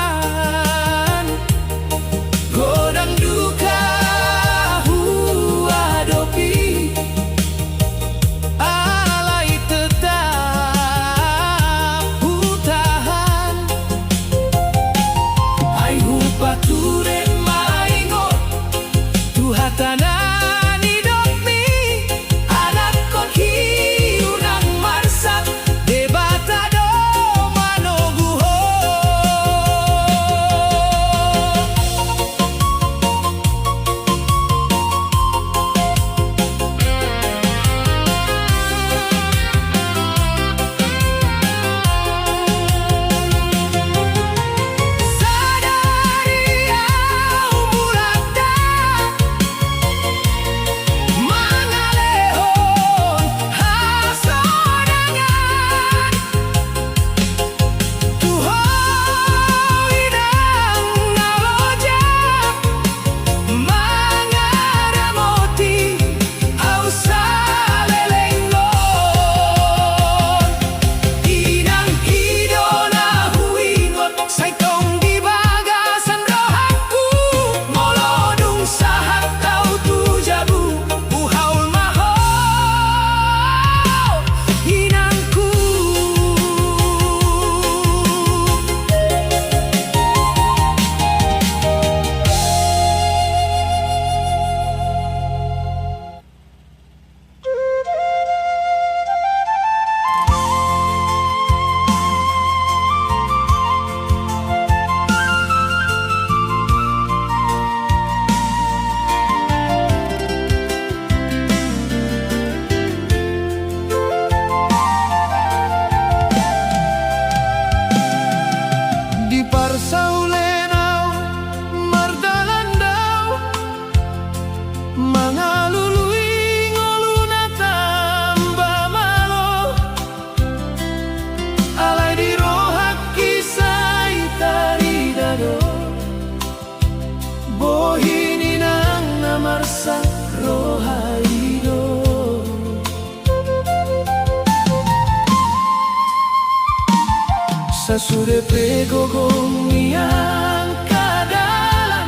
pardalanan godang duka huadopi alai tetap hutahan ai hupaturen maingot Tuhatanani hidupmi anak kon hiunang marsak debatado manoguho sadari au mulata mangalehon hasodangan tuhoi dang nalojak mangaramoti au salelenggon inang hidona huingot saitong di bagasan rohaku molodung sahat tau tujabu uhaul maho inangku di parsaulenau mardalandau mangalului ngoluna tambah malo alai di rohak kisai taridado bohini nang namarsak rohaido Sasude pegogong yang kadalam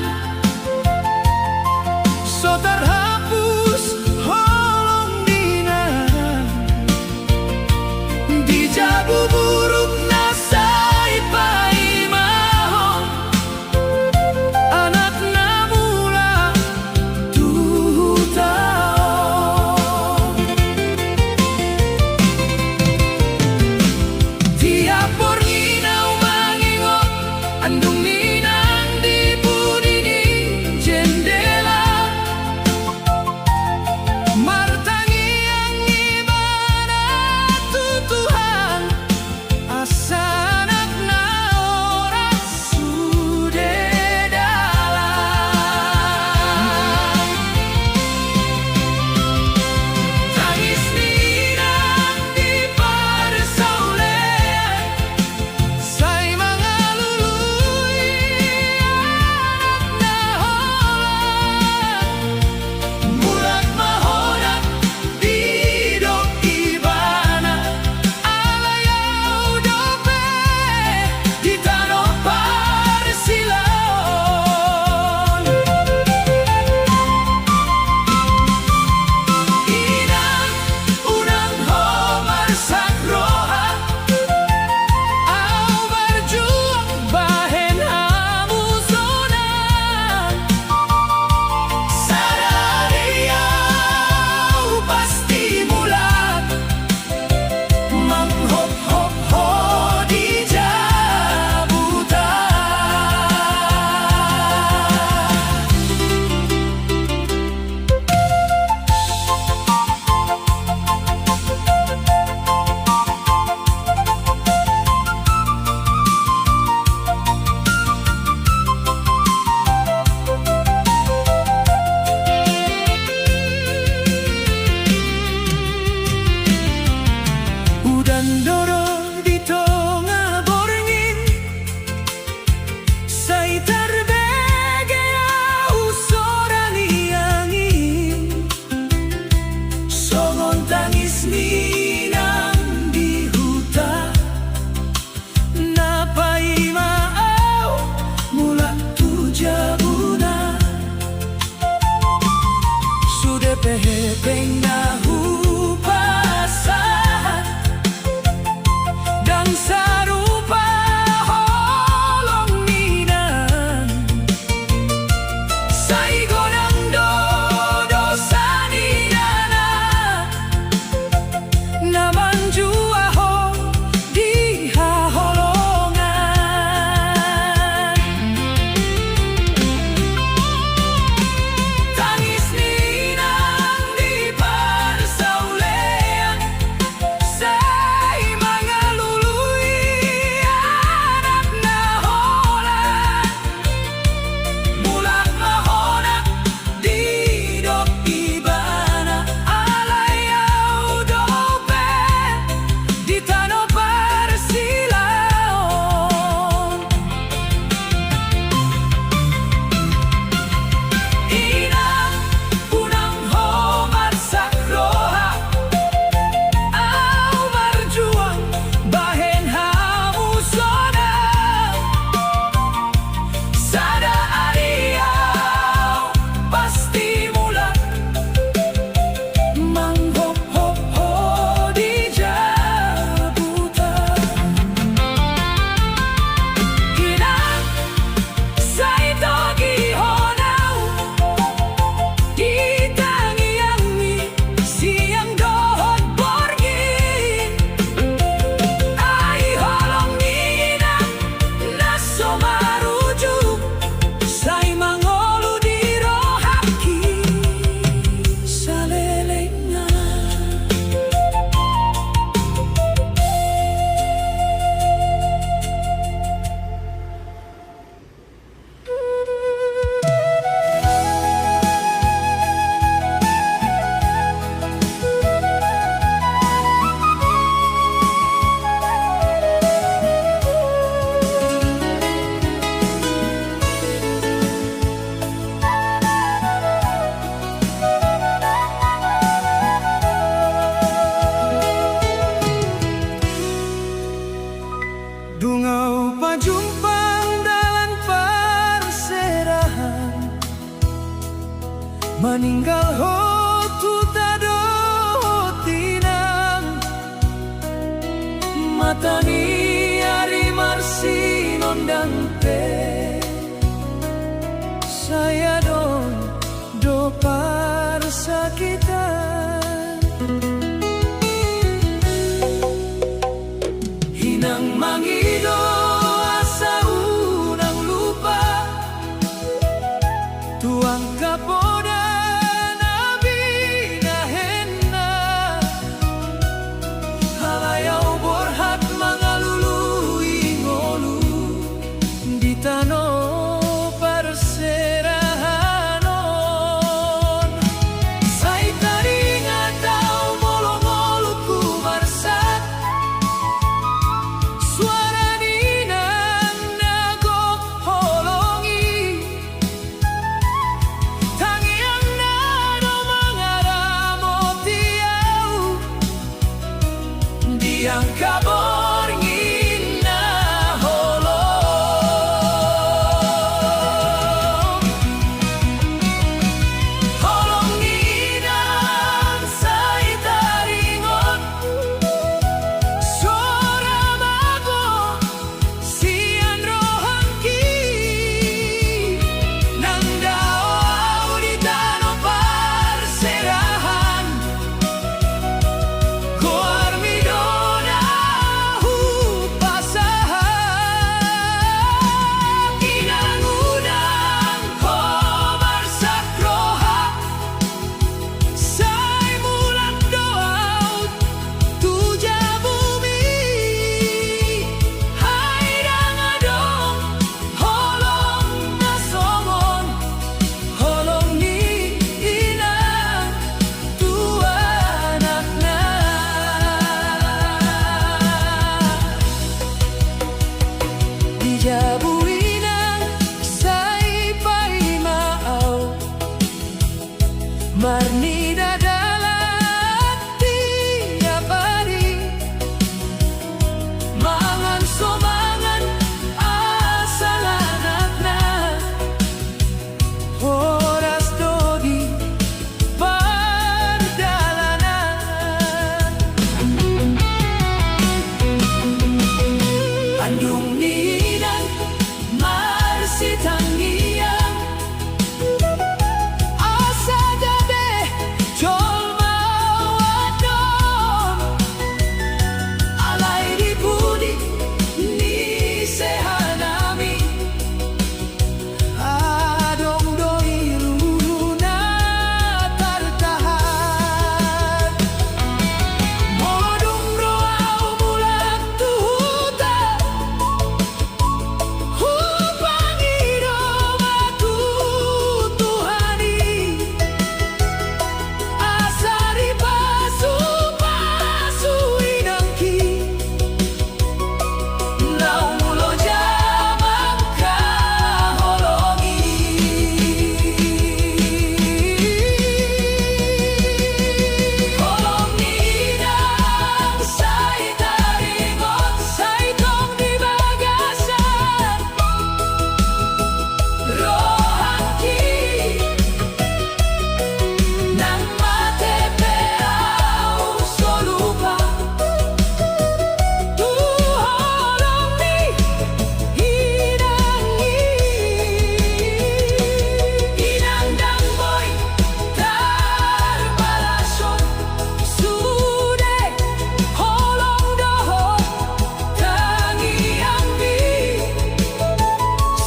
terbegea usorani angin, songon tangis ninang di hutan, napai mau mula tujabuna, sudah pehepeng nahu pasahan, dan sarupa holong ninang, sai godang dosa ninana, naman jua ho di haholongan. Tangis ninang di parsaulean, sai mangalului anak naholan, mulak mahonak di dok ibana, alayau dope di tanah persilaon. Inang punang homar sakroha, au marjuang bahen hamusona, sada ariau pasti mulak manghop hop ho di jabutan. Inang sai togi honau di tangiangi siang dohot borgin, ai holong ninang naso maruju, sai mangolu di rohaki salelengan. Dungau pajumpang dalam perserahan, meninggal hotu tado tinang, matani ari marsi nondang pe, saya do parsakitan. Hinang mangido asa unang lupa, tuang kapoda nabi nahena, halayau borhat mangalului ngolu di tano perserahanon, sai kasih tangian asa dade jolma wadon alai di budi ni sehanami adong doi luna tertahan modung roau mulat tuhuta hupangido matu tuhani asari pasu pasu inangki nau mulo jamang kaholongi holongi nang sai taringot sai tong di bagasan rohaki nang mate peau solupa tu holongi hinangi inandang boy tarbalason sude holong doho tangi ambi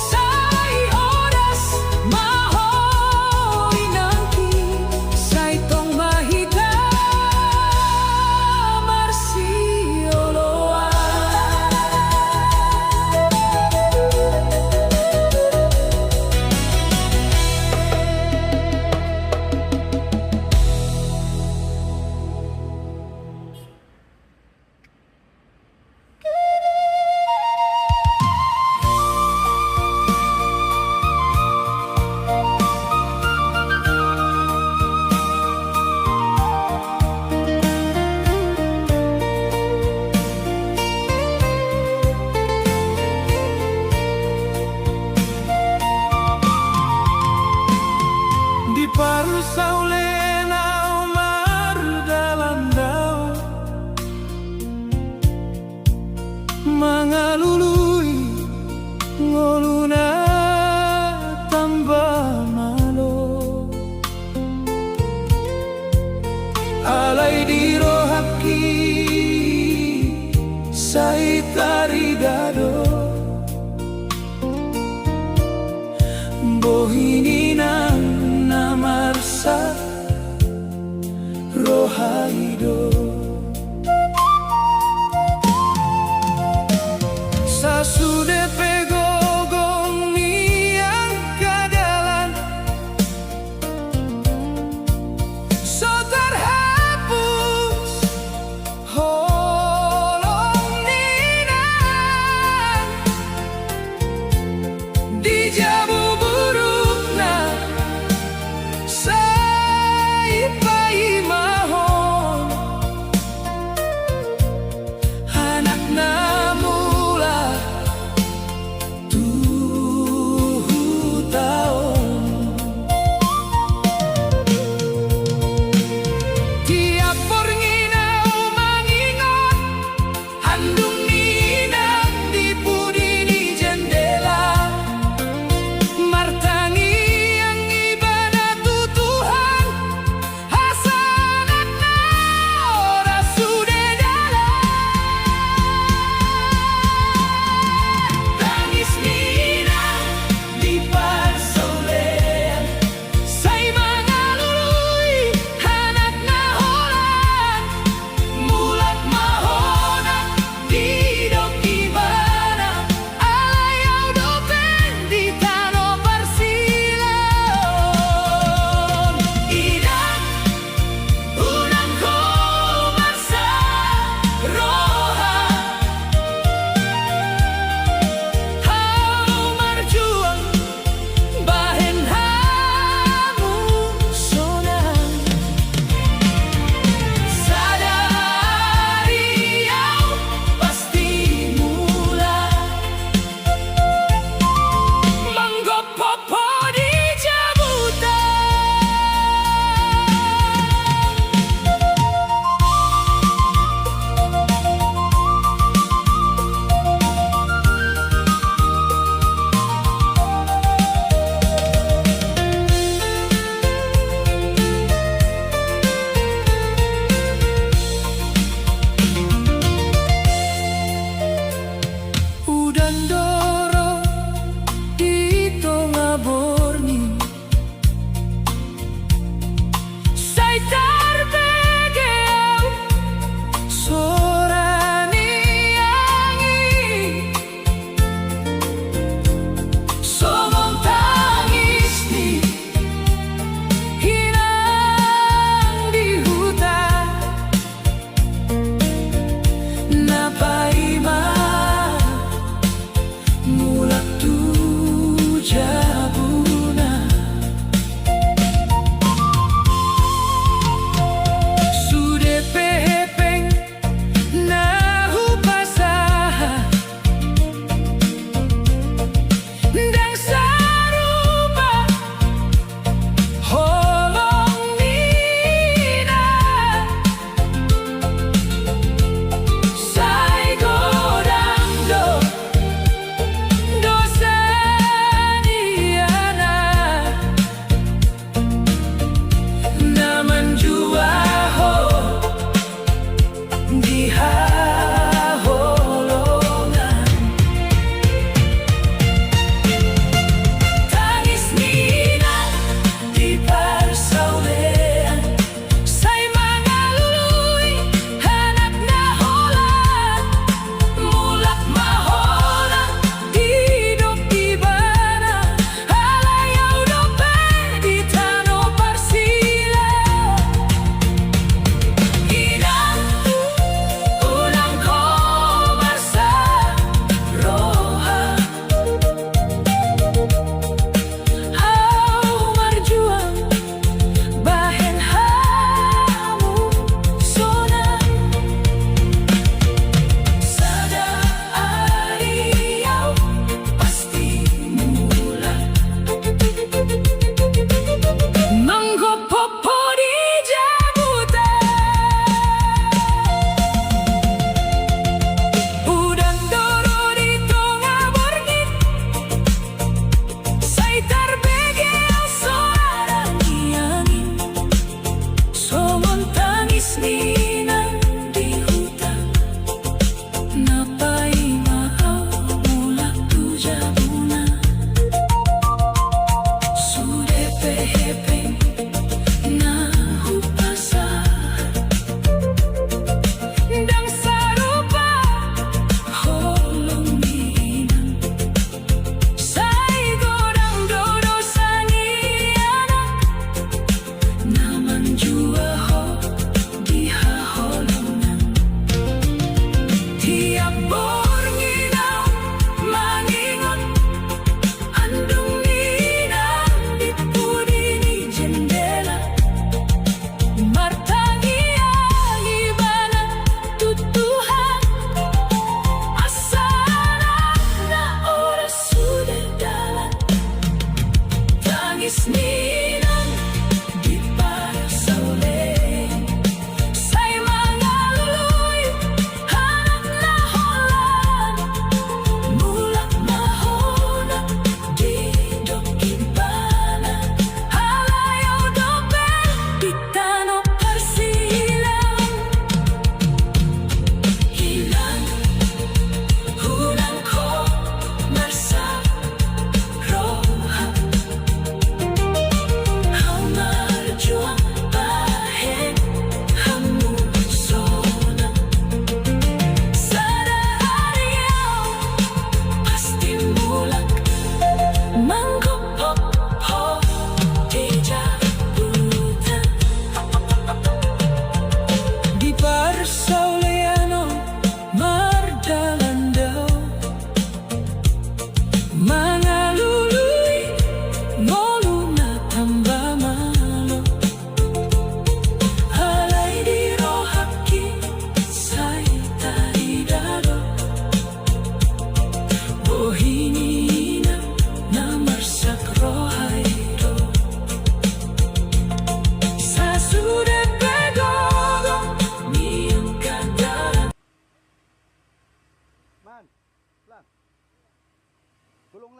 sai oras maho inangki sai tong mahita marsioloa di parsau lenau mardalandau mangalului ngoluna tambah malo alai di rohaki sai taridado bohini nang namarsa rohaido sasude pegogong niang kadalan so terhapus holong ninang di jabu burukna sai pai mahon anak namula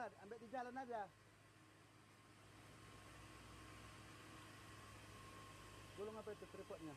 udah, ambil di jalan aja. Gulung apa itu tripodnya?